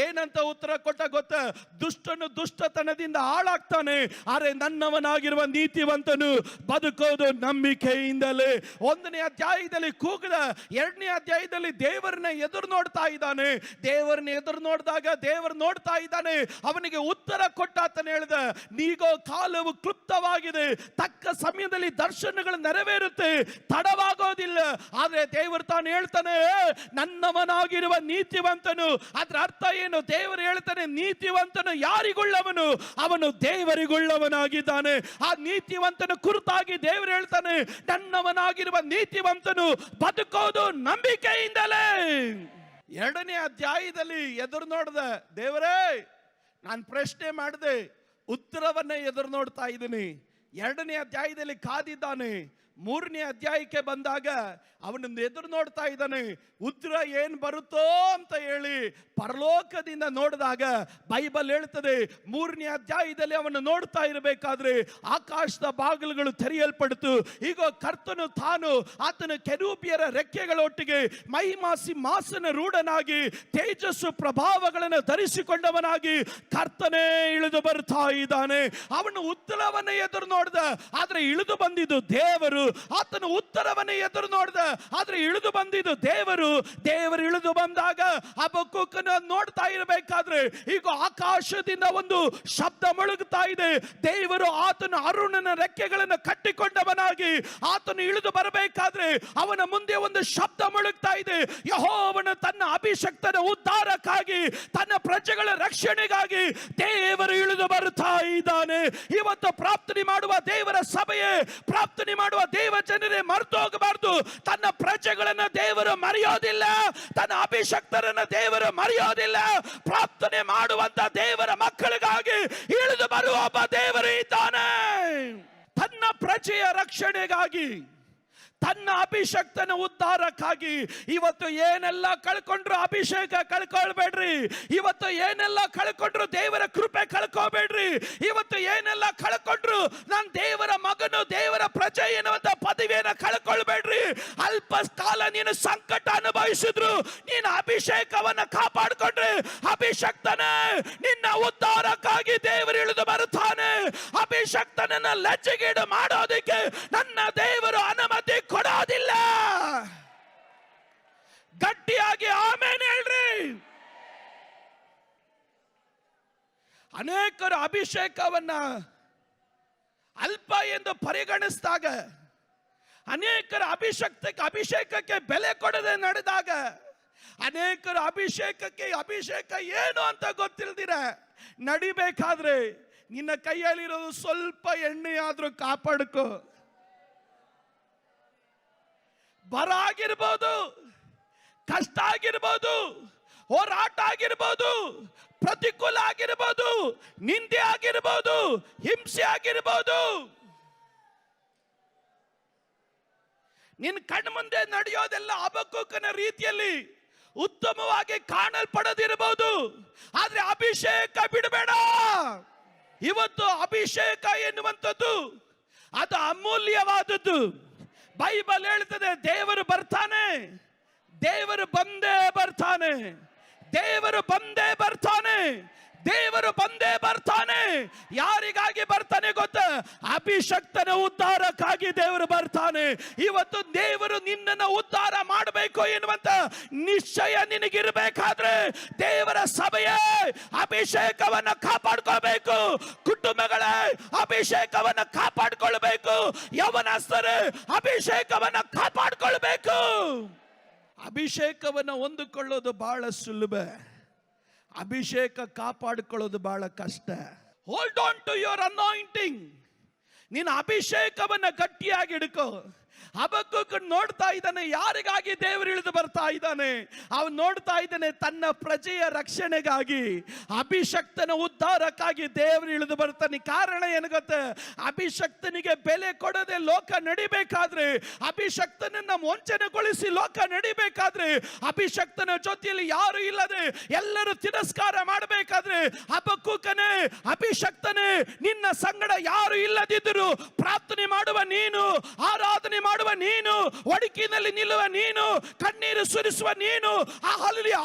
ಏನಂತ ಉತ್ತರ ಕೊಟ್ಟ ಗೊತ್ತಾ? ದುಷ್ಟನು ದುಷ್ಟತನದಿಂದ ಹಾಳಾಗ್ತಾನೆ, ಆದರೆ ನನ್ನವನಾಗಿರುವ ನೀತಿವಂತನು ಬದುಕೋದು ನಂಬಿಕೆಯಿಂದಲೇ. 1ನೇ ಅಧ್ಯಾಯದಲ್ಲಿ ಕೂಗದ. 2ನೇ ಅಧ್ಯಾಯದಲ್ಲಿ ದೇವರನ್ನ ಎದುರು ನೋಡ್ತಾ ಇದ್ದಾನೆ. ದೇವರನ್ನ ಎದುರು ನೋಡಿದಾಗ ದೇವರು ನೋಡ್ತಾ ಇದ್ದಾನೆ. ಅವನಿಗೆ ಉತ್ತರ ಕೊಟ್ಟ. ಆತನ ಹೇಳಿದ, ನೀಗೋ ಕಾಲವು ಕ್ಲುಪ್ತವಾಗಿದೆ, ತಕ್ಕ ಸಮಯದಲ್ಲಿ ದರ್ಶನಗಳು ನೆರವೇರುತ್ತೆ, ತಡವಾಗೋದಿಲ್ಲ. ಆದ್ರೆ ದೇವರು ತಾನು ಹೇಳ್ತಾನೆ, ನನ್ನವನಾಗಿರುವ ನೀತಿವಂತನು. ಅದರ ಅರ್ಥ ಏನು? ದೇವರು ಹೇಳ್ತಾನೆ, ನೀತಿವಂತನು ಯಾರಿಗುಳ್ಳವನು? ಅವನು ದೇವರಿಗುಳ್ಳವನಾಗಿದ್ದಾನೆ. ಆ ನೀತಿವಂತನ ಕುರಿತಾಗಿ ದೇವರು ಹೇಳ್ತಾನೆ, ನನ್ನವನಾಗಿರುವ ನೀತಿವಂತನು ಬದುಕೋದು ನಂಬಿಕೆಯಿಂದಲೇ. 2ನೇ ಅಧ್ಯಾಯದಲ್ಲಿ ಎದುರು ನೋಡಿದ. ದೇವರೇ ನಾನು ಪ್ರಶ್ನೆ ಮಾಡಿದೆ, ಉತ್ತರವನ್ನ ಎದುರು ನೋಡ್ತಾ ಇದ್ದೀನಿ. 2ನೇ ಅಧ್ಯಾಯದಲ್ಲಿ ಕಾದಿದ್ದಾನೆ. 3ನೇ ಅಧ್ಯಾಯಕ್ಕೆ ಬಂದಾಗ ಅವನನ್ನು ಎದುರು ನೋಡ್ತಾ ಇದ್ದಾನೆ. ಉತ್ತರ ಏನ್ ಬರುತ್ತೋ ಅಂತ ಹೇಳಿ ಪರಲೋಕದಿಂದ ನೋಡಿದಾಗ ಬೈಬಲ್ ಹೇಳ್ತದೆ, 3ನೇ ಅಧ್ಯಾಯದಲ್ಲಿ ಅವನು ನೋಡ್ತಾ ಇರಬೇಕಾದ್ರೆ ಆಕಾಶದ ಬಾಗಿಲುಗಳು ತೆರೆಯಲ್ಪಡ್ತು. ಈಗ ಕರ್ತನು ತಾನು ಆತನ ಕೆರೂಬಿಯರ ರೆಕ್ಕೆಗಳೊಟ್ಟಿಗೆ ಮಹಿಮಾ ಸಿಂಹಾಸನ ರೂಢನಾಗಿ ತೇಜಸ್ಸು ಪ್ರಭಾವಗಳನ್ನು ಧರಿಸಿಕೊಂಡವನಾಗಿ ಕರ್ತನೇ ಇಳಿದು ಬರ್ತಾ ಇದ್ದಾನೆ. ಅವನು ಉತ್ತರವನ್ನು ಎದುರು ನೋಡ್ದ, ಆದ್ರೆ ಇಳಿದು ಬಂದಿದ್ದು ದೇವರು. ಆತನ ಉತ್ತರವನ್ನು ಎದುರು ನೋಡಿದ. ಆದ್ರೆ ಇಳಿದು ಬಂದಿದ್ದು ದೇವರು ಇಳಿದು ಬಂದಾಗ ಹಬಕ್ಕೂಕನ ನೋಡ್ತಾ ಇರಬೇಕಾದ್ರೆ ಈಗ ಆಕಾಶದಿಂದ ಒಂದು ಶಬ್ದ ಮುಳುಗುತ್ತಾ ಇದೆ. ದೇವರು ಆತನ ಅರುಣನ ರೆಕ್ಕೆಗಳನ್ನು ಕಟ್ಟಿಕೊಂಡವನಾಗಿ ಆತನು ಇಳಿದು ಬರಬೇಕಾದ್ರೆ ಅವನ ಮುಂದೆ ಒಂದು ಶಬ್ದ ಮುಳುಗ್ತಾ ಇದೆ. ಯೆಹೋವನು ತನ್ನ ಅಭಿಷಕ್ತನ ಉದ್ಧಾರಕ್ಕಾಗಿ ತನ್ನ ಪ್ರಜೆಗಳ ರಕ್ಷಣೆಗಾಗಿ ದೇವರು ಇಳಿದು ಬರುತ್ತಾ ಇದ್ದಾನೆ. ಇವತ್ತು ಪ್ರಾರ್ಥನೆ ಮಾಡುವ ದೇವರ ಸಭೆಯೇ, ಪ್ರಾರ್ಥನೆ ಮಾಡುವ ದೇವ ಜನರೇ ಮರೆತು ಹೋಗಬಾರದು. ತನ್ನ ಪ್ರಜೆಗಳನ್ನು ದೇವರು ಮರೆಯೋದಿಲ್ಲ, ತನ್ನ ಅಭಿಷಕ್ತರನ್ನು ದೇವರು ಮರೆಯೋದಿಲ್ಲ. ಪ್ರಾರ್ಥನೆ ಮಾಡುವಂತ ದೇವರ ಮಕ್ಕಳಿಗಾಗಿ ಇಳಿದು ಬರುವ ಒಬ್ಬ ದೇವರು ಇದ್ದಾನೆ. ತನ್ನ ಪ್ರಜೆಯ ರಕ್ಷಣೆಗಾಗಿ, ತನ್ನ ಅಭಿಷಕ್ತನ ಉದ್ಧಾರಕ್ಕಾಗಿ. ಇವತ್ತು ಏನೆಲ್ಲ ಕಳ್ಕೊಂಡ್ರು ಅಭಿಷೇಕ ಕಳ್ಕೊಳ್ಬೇಡ್ರಿ. ಇವತ್ತು ಏನೆಲ್ಲ ಕಳ್ಕೊಂಡ್ರು ದೇವರ ಕೃಪೆ ಕಳ್ಕೋಬೇಡ್ರಿ. ಇವತ್ತು ಏನೆಲ್ಲ ಕಳ್ಕೊಂಡ್ರು ನಾನು ದೇವರ ಮಗನು, ದೇವರ ಪ್ರಜೆ ಎನ್ನುವಂತ ಪದವಿಯನ್ನು ಕಳ್ಕೊಳ್ಬೇಡ್ರಿ. ಅಲ್ಪ ಕಾಲ ನೀನು ಸಂಕಟ ಅನುಭವಿಸಿದ್ರು ನೀನು ಅಭಿಷೇಕವನ್ನ ಕಾಪಾಡಿಕೊಂಡ್ರೆ ಅಭಿಷಕ್ತನೇ ನಿನ್ನ ಉದ್ಧಾರಕ್ಕಾಗಿ ದೇವರು ಇಳಿದು ಬರುತ್ತಾನೆ. ಅಭಿಷಕ್ತನನ್ನ ಲಜ್ಜೆಗೀಡು ಮಾಡೋದಕ್ಕೆ ನನ್ನ ದೇವರು ಅನುಮತಿ ಕೊಡೋದಿಲ್ಲ. ಗಟ್ಟಿಯಾಗಿ ಆಮೇನ್ ಹೇಳ್ರಿ. ಅನೇಕರು ಅಭಿಷೇಕವನ್ನ ಅಲ್ಪ ಎಂದು ಪರಿಗಣಿಸಿದಾಗ, ಅನೇಕರ ಅಭಿಷೇಕಕ್ಕೆ ಬೆಲೆ ಕೊಡದೆ ನಡೆದಾಗ, ಅನೇಕರು ಅಭಿಷೇಕ ಏನು ಅಂತ ಗೊತ್ತಿಲ್ದಿರ ನಡಿಬೇಕಾದ್ರೆ ನಿನ್ನ ಕೈಯಲ್ಲಿರೋದು ಸ್ವಲ್ಪ ಎಣ್ಣೆ ಆದ್ರೂ ಕಾಪಾಡ್ಕೋ. ಬರ ಆಗಿರ್ಬೋದು, ಕಷ್ಟ ಆಗಿರ್ಬೋದು, ಹೋರಾಟ ಆಗಿರ್ಬೋದು, ಪ್ರತಿಕೂಲ ಆಗಿರ್ಬೋದು, ನಿಂದೆ ಆಗಿರ್ಬೋದು, ಹಿಂಸೆ ಆಗಿರ್ಬೋದು, ನಿನ್ನ ಕಣ್ಣು ಮುಂದೆ ನಡೆಯೋದೆಲ್ಲ ಹಬಕ್ಕೂಕನ ರೀತಿಯಲ್ಲಿ ಉತ್ತಮವಾಗಿ ಕಾಣಲ್ಪಡದಿರಬಹುದು. ಆದ್ರೆ ಅಭಿಷೇಕ ಬಿಡಬೇಡ. ಇವತ್ತು ಅಭಿಷೇಕ ಎನ್ನುವಂಥದ್ದು ಅದು ಅಮೂಲ್ಯವಾದದ್ದು. ಬೈಬಲ್ ಹೇಳ್ತದೆ ದೇವರು ಬರ್ತಾನೆ, ದೇವರು ಬಂದೇ ಬರ್ತಾನೆ, ದೇವರು ಬಂದೇ ಬರ್ತಾನೆ, ದೇವರು ಬಂದೇ ಬರ್ತಾನೆ. ಯಾರಿಗಾಗಿ ಬರ್ತಾನೆ ಗೊತ್ತ? ಅಭಿಷಕ್ತನ ಉದ್ಧಾರಕ್ಕಾಗಿ ದೇವರು ಬರ್ತಾನೆ. ಇವತ್ತು ದೇವರು ನಿನ್ನನ್ನು ಉದ್ಧಾರ ಮಾಡಬೇಕು ಎನ್ನುವಂತ ನಿಶ್ಚಯ ನಿನಗಿರಬೇಕಾದ್ರೆ ದೇವರ ಸಭೆಯೇ ಅಭಿಷೇಕವನ್ನು ಕಾಪಾಡ್ಕೊಳ್ಬೇಕು. ಕುಟುಂಬಗಳೇ ಅಭಿಷೇಕವನ್ನು ಕಾಪಾಡ್ಕೊಳ್ಬೇಕು. ಯವನಸ್ಥರೇ ಅಭಿಷೇಕವನ್ನು ಕಾಪಾಡ್ಕೊಳ್ಬೇಕು. ಅಭಿಷೇಕವನ್ನು ಹೊಂದಿಕೊಳ್ಳೋದು ಬಹಳ ಸುಲಭ, ಅಭಿಷೇಕ ಕಾಪಾಡಿಕೊಳ್ಳೋದು ಬಹಳ ಕಷ್ಟ. Hold on to your anointing. ನೀನು ಅಭಿಷೇಕವನ್ನ ಗಟ್ಟಿಯಾಗಿ ಹಿಡ್ಕೋ. ಹಬಕ್ಕೂಕ ನೋಡ್ತಾ ಇದ್ದಾನೆ ಯಾರಿಗಾಗಿ ದೇವರು ಇಳಿದು ಬರ್ತಾ ಇದ್ದಾನೆ. ಅವನು ನೋಡ್ತಾ ಇದ್ದಾನೆ ತನ್ನ ಪ್ರಜೆಯ ರಕ್ಷಣೆಗಾಗಿ, ಅಭಿಷಕ್ತನ ಉದ್ಧಾರಕ್ಕಾಗಿ ದೇವರು ಇಳಿದು ಬರ್ತಾನೆ. ಕಾರಣ ಏನು ಗೊತ್ತ? ಅಭಿಷಕ್ತನಿಗೆ ಬೆಲೆ ಕೊಡದೆ ಲೋಕ ನಡಿಬೇಕಾದ್ರೆ, ಅಭಿಷಕ್ತನನ್ನ ವಂಚನೆಗೊಳಿಸಿ ಲೋಕ ನಡಿಬೇಕಾದ್ರೆ, ಅಭಿಷಕ್ತನ ಜೊತೆಯಲ್ಲಿ ಯಾರು ಇಲ್ಲದೆ ಎಲ್ಲರೂ ತಿರಸ್ಕಾರ ಮಾಡಬೇಕಾದ್ರೆ, ಹಬಕ್ಕೂಕನೇ ಅಭಿಷಕ್ತನೇ ನಿನ್ನ ಸಂಗಡ ಯಾರು ಇಲ್ಲದಿದ್ದರು ಪ್ರಾರ್ಥನೆ ಮಾಡುವ ನೀನು, ಆರಾಧನೆ ಮಾಡುವ ನೀನು, ಒಡಕಿನಲ್ಲಿ ನಿಲ್ಲುವ ನೀನು, ಕಣ್ಣೀರು ಸುರಿಸುವ ನೀನು, ಆ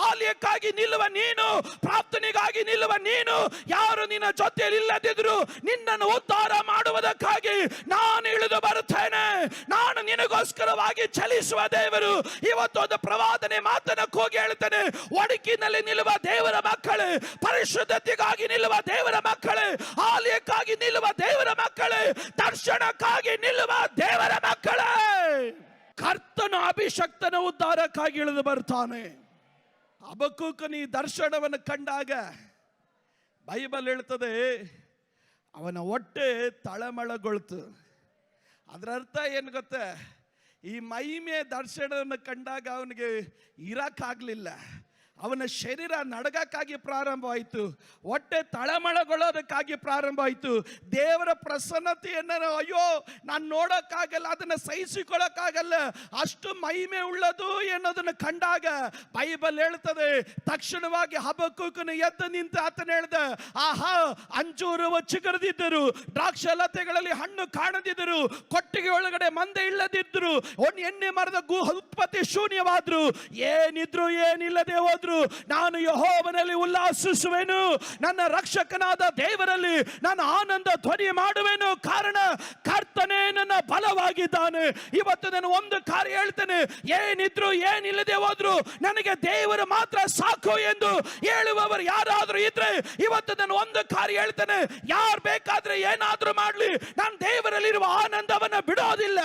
ಆಲಯಕ್ಕಾಗಿ ನಿಲ್ಲುವ ನೀನು, ಪ್ರಾರ್ಥನೆಗಾಗಿ ನಿಲ್ಲುವ ನೀನು, ಯಾರು ನಿನ್ನ ಜೊತೆಯಲ್ಲಿ ಇಲ್ಲದಿದ್ರು ನಿನ್ನನ್ನು ಉದ್ಧಾರ ಮಾಡುವುದಕ್ಕಾಗಿ ನಾನು ಇಳಿದು ಬರುತ್ತೇನೆ. ನಾನು ನಿನಗೋಸ್ಕರವಾಗಿ ಚಲಿಸುವ ದೇವರು. ಇವತ್ತು ಒಂದು ಪ್ರವಾದನೆ ಮಾತನ್ನ ಕೂಗಿ ಹೇಳ್ತೇನೆ. ಒಡಕಿನಲ್ಲಿ ನಿಲ್ಲುವ ದೇವರ ಮಕ್ಕಳೇ, ಪರಿಶುದ್ಧತೆಗಾಗಿ ನಿಲ್ಲುವ ದೇವರ ಮಕ್ಕಳೇ, ಆಲಯಕ್ಕಾಗಿ ನಿಲ್ಲುವ ದೇವರ ಮಕ್ಕಳೇ, ದರ್ಶನಕ್ಕಾಗಿ ನಿಲ್ಲುವ ದೇವರ ಮಕ್ಕಳೇ, ಕರ್ತನ ಅಭಿಷಕ್ತನ ಉದ್ಧಾರಕ್ಕಾಗಿ ಇಳಿದು ಬರ್ತಾನೆ. ಹಬಕ್ಕೂಕನ ಈ ದರ್ಶನವನ್ನು ಕಂಡಾಗ ಬೈಬಲ್ ಹೇಳ್ತದೆ ಅವನ ಹೊಟ್ಟೆ ತಳಮಳಗೊಳ್ತು. ಅದರ ಅರ್ಥ ಏನು ಗೊತ್ತ? ಈ ಮಹಿಮೆ ದರ್ಶನವನ್ನು ಕಂಡಾಗ ಅವನಿಗೆ ಇರಕ್ಕಾಗಲಿಲ್ಲ. ಅವನ ಶರೀರ ನಡಗಕ್ಕಾಗಿ ಪ್ರಾರಂಭವಾಯಿತು, ಹೊಟ್ಟೆ ತಳಮಳಗೊಳ್ಳೋದಕ್ಕಾಗಿ ಪ್ರಾರಂಭ ಆಯಿತು. ದೇವರ ಪ್ರಸನ್ನತೆಯನ್ನು ಅಯ್ಯೋ ನಾನು ನೋಡೋಕ್ಕಾಗಲ್ಲ, ಅದನ್ನು ಸಹಿಸಿಕೊಳ್ಳೋಕ್ಕಾಗಲ್ಲ, ಅಷ್ಟು ಮಹಿಮೆ ಉಳ್ಳದು ಎನ್ನೋದನ್ನು ಕಂಡಾಗ ಬೈಬಲ್ ಹೇಳ್ತದೆ ತಕ್ಷಣವಾಗಿ ಹಬಕ್ಕೂಕನು ಎದ್ದು ನಿಂತು ಆತನ ಹೇಳ್ದ, ಆಹಾ ಅಂಜೂರು ಚಿಗುರಿದಿದ್ದರು, ದ್ರಾಕ್ಷಲತೆಗಳಲ್ಲಿ ಹಣ್ಣು ಕಾಣದಿದ್ದರು, ಕೊಟ್ಟಿಗೆ ಒಳಗಡೆ ಮಂದೆ ಇಲ್ಲದಿದ್ದರು, ಒಂದು ಎಣ್ಣೆ ಮರದ ಉತ್ಪತ್ತಿ ಶೂನ್ಯವಾದ್ರು, ಏನಿದ್ರು ಏನಿಲ್ಲದೆ ಹೋದ್ರು, ಹೋದ್ರು ನಾನು ಯೆಹೋವನಲ್ಲಿ ಉಲ್ಲಾಸಿಸುವೆನು, ನನ್ನ ರಕ್ಷಕನಾದ ದೇವರಲ್ಲಿ ನಾನು ಆನಂದ ಧ್ವನಿ ಮಾಡುವೆನು, ಕಾರಣ ಕರ್ತನೇ ನನ್ನ ಬಲವಾಗಿದ್ದಾನೆ. ಇವತ್ತು ನಾನು ಒಂದು ಕಾರ್ಯ ಹೇಳ್ತೇನೆ, ಏನಿದ್ರು ಏನಿಲ್ಲದೆ ಹೋದ್ರು ನನಗೆ ದೇವರು ಮಾತ್ರ ಸಾಕು ಎಂದು ಹೇಳುವವರು ಯಾರಾದ್ರೂ ಇದ್ರೆ ಇವತ್ತು ನಾನು ಒಂದು ಕಾರ್ಯ ಹೇಳ್ತೇನೆ, ಯಾರು ಬೇಕಾದ್ರೆ ಏನಾದ್ರೂ ಮಾಡ್ಲಿ, ನಾನು ದೇವರಲ್ಲಿರುವ ಆನಂದವನ್ನು ಬಿಡೋದಿಲ್ಲ,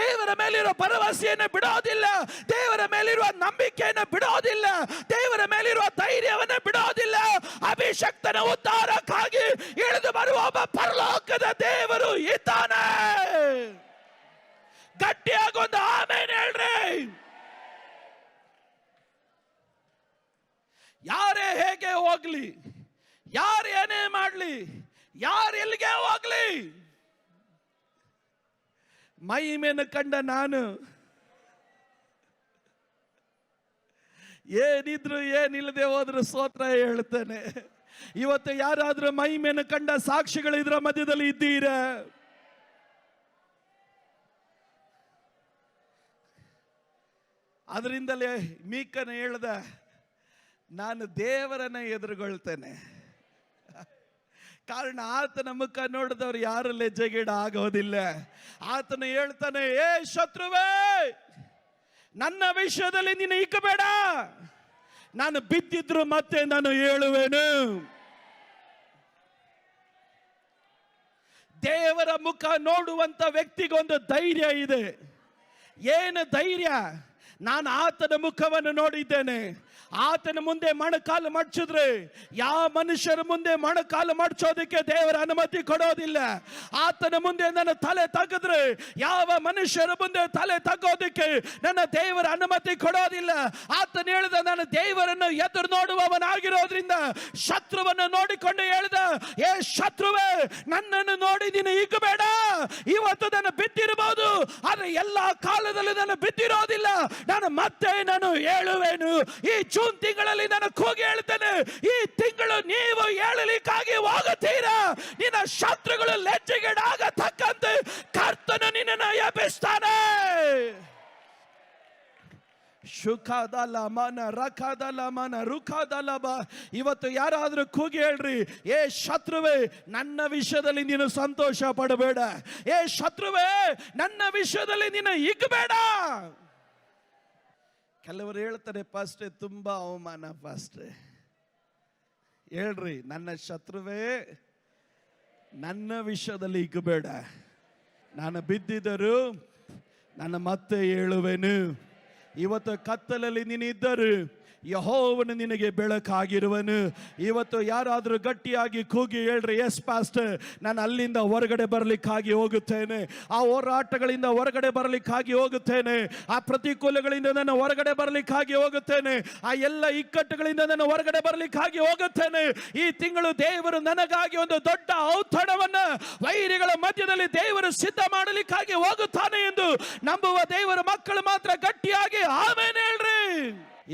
ದೇವರ ಮೇಲಿರುವ ಭರವಸೆಯನ್ನು ಬಿಡೋದಿಲ್ಲ, ದೇವರ ಮೇಲಿರುವ ನಂಬಿಕೆಯನ್ನು ಬಿಡೋದಿಲ್ಲ, ದೇವರ ಮೇಲಿರುವ ಧೈರ್ಯವನ್ನು ಬಿಡೋದಿಲ್ಲ. ಅಭಿಷಕ್ತನ ಉದ್ಧಾರಕ್ಕಾಗಿ ಇಳಿದು ಬರುವ ಒಬ್ಬ ಪರಲೋಕದ ದೇವರು ಇದ್ದಾನೆ. ಗಟ್ಟಿಯಾಗಿ ಒಂದು ಆಮೆನ್ ಹೇಳ್ರಿ. ಯಾರೇ ಹೇಗೆ ಹೋಗ್ಲಿ, ಯಾರು ಏನೇ ಮಾಡ್ಲಿ, ಯಾರು ಎಲ್ಲಿಗೆ ಹೋಗ್ಲಿ, ಮಹಿಮೆಯನ್ನು ಕಂಡ ನಾನು ಏನಿದ್ರು ಏನಿಲ್ಲದೆ ಹೋದ್ರು ಸ್ತೋತ್ರ ಹೇಳ್ತೇನೆ. ಇವತ್ತು ಯಾರಾದ್ರೂ ಮಹಿಮೆಯನ್ನು ಕಂಡ ಸಾಕ್ಷಿಗಳು ಇದರ ಮಧ್ಯದಲ್ಲಿ ಇದ್ದೀರ? ಅದರಿಂದಲೇ ಮೀಕನ ಹೇಳ್ದ, ನಾನು ದೇವರನ್ನ ಎದುರುಗೊಳ್ತೇನೆ, ಕಾರಣ ಆತನ ಮುಖ ನೋಡಿದವರು ಯಾರು ಲಜ್ಜೆಗೀಡ ಆಗೋದಿಲ್ಲ. ಆತನು ಹೇಳ್ತಾನೆ, ಏ ಶತ್ರುವೇ, ನನ್ನ ವಿಷಯದಲ್ಲಿ ನೀನು ಇಕ್ಕಬೇಡ, ನಾನು ಬಿದ್ದಿದ್ರು ಮತ್ತೆ ನಾನು ಹೇಳುವೆನು. ದೇವರ ಮುಖ ನೋಡುವಂತ ವ್ಯಕ್ತಿಗೊಂದು ಧೈರ್ಯ ಇದೆ. ಏನು ಧೈರ್ಯ? ನಾನು ಆತನ ಮುಖವನ್ನು ನೋಡಿದ್ದೇನೆ. ಆತನ ಮುಂದೆ ಮೊಣಕಾಲು ಮಡಚಿದ್ರೆ ಯಾವ ಮನುಷ್ಯರ ಮುಂದೆ ಮೊಣಕಾಲು ಮಡಚೋದಕ್ಕೆ ದೇವರ ಅನುಮತಿ ಕೊಡೋದಿಲ್ಲ. ಆತನ ಮುಂದೆ ನನ್ನ ತಲೆ ತಗ್ಗಿದ್ರೆ ಯಾವ ಮನುಷ್ಯರ ಮುಂದೆ ತಲೆ ತಗ್ಗೋದಕ್ಕೆ ನನ್ನ ದೇವರ ಅನುಮತಿ ಕೊಡೋದಿಲ್ಲ. ಆತನ ಹೇಳಿದ, ನಾನು ದೇವರನ್ನು ಎದುರು ನೋಡುವವನಾಗಿರೋದ್ರಿಂದ ಶತ್ರುವನ್ನು ನೋಡಿಕೊಂಡು ಹೇಳಿದ, ಏ ಶತ್ರುವೇ, ನನ್ನನ್ನು ನೋಡಿ ನೀನು ಹಿಗ್ಗಬೇಡ. ಇವತ್ತು ನಾನು ಬಿದ್ದಿರಬಹುದು, ಆದ್ರೆ ಎಲ್ಲಾ ಕಾಲದಲ್ಲಿ ನಾನು ಬಿದ್ದಿರೋದಿಲ್ಲ, ನಾನು ಮತ್ತೆ ನಾನು ಹೇಳುವೆನು. ಈ ಜೂನ್ ತಿಂಗಳಲ್ಲಿ ನಾನು ಕೂಗಿ ಹೇಳ್ತೇನೆ, ಈ ತಿಂಗಳು ನೀವು ಹೇಳಲಿಕ್ಕಾಗಿ ಹೋಗುತ್ತೀರಾ, ನಿನ್ನ ಶತ್ರುಗಳು ಲಜ್ಜೆಗೇಡಾಗತಕ್ಕಂತೆ ಕರ್ತನು ನಿನ್ನನ್ನು ಎಬ್ಬಿಸ್ತಾನೆ. ಶುಖದಲ ಮನ ರಖದಲ ಮನ ರುಖದಲ ಬ. ಇವತ್ತು ಯಾರಾದ್ರೂ ಕೂಗಿ ಹೇಳ್ರಿ, ಏ ಶತ್ರುವೇ, ನನ್ನ ವಿಷಯದಲ್ಲಿ ನೀನು ಸಂತೋಷ ಪಡಬೇಡ, ಏ ಶತ್ರುವೇ, ನನ್ನ ವಿಷಯದಲ್ಲಿ ನೀನು ಹಿಗ್ಗಬೇಡ. ಕೆಲವರು ಹೇಳ್ತಾರೆ, ಪಾಸ್ಟ್ರೆ ತುಂಬಾ ಅವಮಾನ ಪಾಸ್ಟ್ರೆ. ಹೇಳ್ರಿ, ನನ್ನ ಶತ್ರುವೇ, ನನ್ನ ವಿಷಯದಲ್ಲಿ ಹಿಗ್ಗಬೇಡ, ನಾನು ಬಿದ್ದಿದ್ದರು ನಾನು ಮತ್ತೆ ಹೇಳುವೆನು. ಇವತ್ತು ಕತ್ತಲಲ್ಲಿ ನೀನಿದ್ದರು ಯೆಹೋವನು ನಿನಗೆ ಬೆಳಕಾಗಿರುವನು. ಇವತ್ತು ಯಾರಾದರೂ ಗಟ್ಟಿಯಾಗಿ ಕೂಗಿ ಹೇಳ್ರಿ, ಎಸ್ ಪಾಸ್ಟರ್, ನಾನು ಅಲ್ಲಿಂದ ಹೊರಗಡೆ ಬರಲಿಕ್ಕಾಗಿ ಹೋಗುತ್ತೇನೆ, ಆ ಹೋರಾಟಗಳಿಂದ ಹೊರಗಡೆ ಬರಲಿಕ್ಕಾಗಿ ಹೋಗುತ್ತೇನೆ, ಆ ಪ್ರತಿಕೂಲಗಳಿಂದ ನಾನು ಹೊರಗಡೆ ಬರಲಿಕ್ಕಾಗಿ ಹೋಗುತ್ತೇನೆ, ಆ ಎಲ್ಲ ಇಕ್ಕಟ್ಟುಗಳಿಂದ ನಾನು ಹೊರಗಡೆ ಬರಲಿಕ್ಕಾಗಿ ಹೋಗುತ್ತೇನೆ. ಈ ತಿಂಗಳು ದೇವರು ನನಗಾಗಿ ಒಂದು ದೊಡ್ಡ ಔತಣವನ್ನ ವೈರಿಗಳ ಮಧ್ಯದಲ್ಲಿ ದೇವರು ಸಿದ್ಧ ಮಾಡಲಿಕ್ಕಾಗಿ ಹೋಗುತ್ತಾನೆ ಎಂದು ನಂಬುವ ದೇವರ ಮಕ್ಕಳು ಮಾತ್ರ ಗಟ್ಟಿಯಾಗಿ ಆಮೆನ್ ಹೇಳ್ರಿ.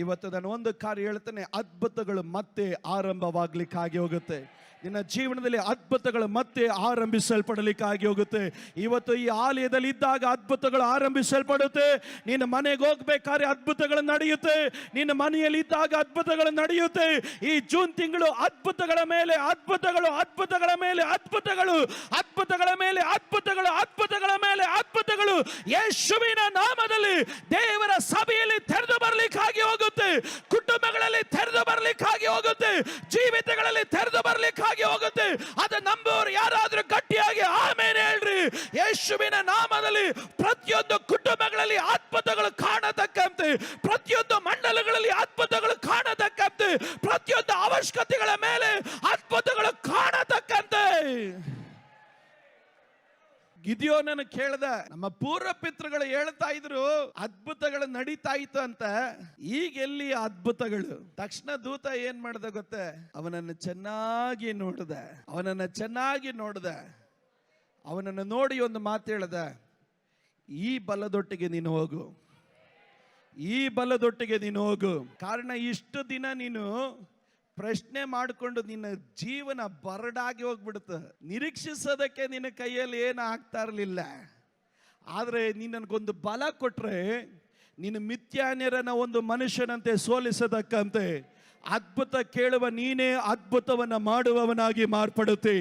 ಇವತ್ತು ನಾನು ಒಂದು ಕಾರ್ಯ ಹೇಳ್ತೇನೆ, ಅದ್ಭುತಗಳು ಮತ್ತೆ ಆರಂಭವಾಗ್ಲಿಕ್ಕಾಗಿ ಹೋಗುತ್ತೆ. ನಿನ್ನ ಜೀವನದಲ್ಲಿ ಅದ್ಭುತಗಳು ಮತ್ತೆ ಆರಂಭಿಸಲ್ಪಡಲಿಕ್ಕಾಗಿ ಹೋಗುತ್ತೆ. ಇವತ್ತು ಈ ಆಲಯದಲ್ಲಿ ಇದ್ದಾಗ ಅದ್ಭುತಗಳು ಆರಂಭಿಸಲ್ಪಡುತ್ತೆ. ನಿನ್ನ ಮನೆಗೆ ಹೋಗ್ಬೇಕಾದ್ರೆ ಅದ್ಭುತಗಳು ನಡೆಯುತ್ತೆ, ನಿನ್ನ ಮನೆಯಲ್ಲಿ ಇದ್ದಾಗ ಅದ್ಭುತಗಳು ನಡೆಯುತ್ತೆ. ಈ ಜೂನ್ ತಿಂಗಳು ಅದ್ಭುತಗಳ ಮೇಲೆ ಅದ್ಭುತಗಳು, ಅದ್ಭುತಗಳ ಮೇಲೆ ಅದ್ಭುತಗಳು, ಅದ್ಭುತಗಳ ಮೇಲೆ ಅದ್ಭುತಗಳು, ಅದ್ಭುತಗಳ ಮೇಲೆ ಅದ್ಭುತಗಳು ಯೇಸುವಿನ ನಾಮದಲ್ಲಿ ದೇವರ ಸಭೆಯಲ್ಲಿ ತೆರೆದು ಬರಲಿಕ್ಕಾಗಿ ಹೋಗುತ್ತೆ, ಕುಟುಂಬಗಳಲ್ಲಿ ತೆರೆದು ಬರಲಿಕ್ಕಾಗಿ ಹೋಗುತ್ತೆ, ಜೀವಿತಗಳಲ್ಲಿ ತೆರೆದು ಬರಲಿಕ್ಕಾಗಿ ಹೋಗುತ್ತೆ. ಅದು ನಂಬುವವರು ಯಾರಾದ್ರೂ ಗಟ್ಟಿಯಾಗಿ ಆಮೆನ್ ಹೇಳ್ರಿ. ಯೇಸುವಿನ ನಾಮದಲ್ಲಿ ಪ್ರತಿಯೊಂದು ಕುಟುಂಬಗಳಲ್ಲಿ ಅದ್ಭುತಗಳು ಕಾಣತಕ್ಕಂತೆ, ಪ್ರತಿಯೊಂದು ಮಂಡಲಗಳಲ್ಲಿ ಅದ್ಭುತಗಳು ಕಾಣತಕ್ಕಂತೆ, ಪ್ರತಿಯೊಂದು ಅವಶ್ಯಕತೆಗಳ ಮೇಲೆ ಅದ್ಭುತಗಳು ಕಾಣತಕ್ಕಂತೆ. ಗಿದ್ಯೋನನ್ನು ಕೇಳ್ದ, ನಮ್ಮ ಪೂರ್ವ ಪಿತೃಗಳು ಹೇಳ್ತಾ ಇದ್ರು ಅದ್ಭುತಗಳು ನಡೀತಾ ಇತ್ತು ಅಂತ, ಈಗ ಎಲ್ಲಿ ಅದ್ಭುತಗಳು? ತಕ್ಷಣ ದೂತ ಏನ್ ಮಾಡ್ದ ಗೊತ್ತೇ? ಅವನನ್ನು ಚೆನ್ನಾಗಿ ನೋಡ್ದ, ಅವನನ್ನು ಚೆನ್ನಾಗಿ ನೋಡ್ದ, ಅವನನ್ನು ನೋಡಿ ಒಂದು ಮಾತು ಹೇಳ್ದ, ಈ ಬಲದೊಟ್ಟಿಗೆ ನೀನು ಹೋಗು, ಈ ಬಲದೊಟ್ಟಿಗೆ ನೀನು ಹೋಗು. ಕಾರಣ ಇಷ್ಟು ದಿನ ನೀನು ಪ್ರಶ್ನೆ ಮಾಡಿಕೊಂಡು ನಿನ್ನ ಜೀವನ ಬರಡಾಗಿ ಹೋಗ್ಬಿಡುತ್ತೆ. ನಿರೀಕ್ಷಿಸೋದಕ್ಕೆ ನಿನ್ನ ಕೈಯಲ್ಲಿ ಏನು ಆಗ್ತಾ ಇರಲಿಲ್ಲ. ಆದರೆ ನೀ ನನಗೊಂದು ಬಲ ಕೊಟ್ರೆ ನೀನು ಮಿಥ್ಯಾನ್ಯರನ್ನ ಒಂದು ಮನುಷ್ಯನಂತೆ ಸೋಲಿಸತಕ್ಕಂತೆ ಅದ್ಭುತ ಕೇಳುವ ನೀನೇ ಅದ್ಭುತವನ್ನ ಮಾಡುವವನಾಗಿ ಮಾರ್ಪಡುತ್ತೆ.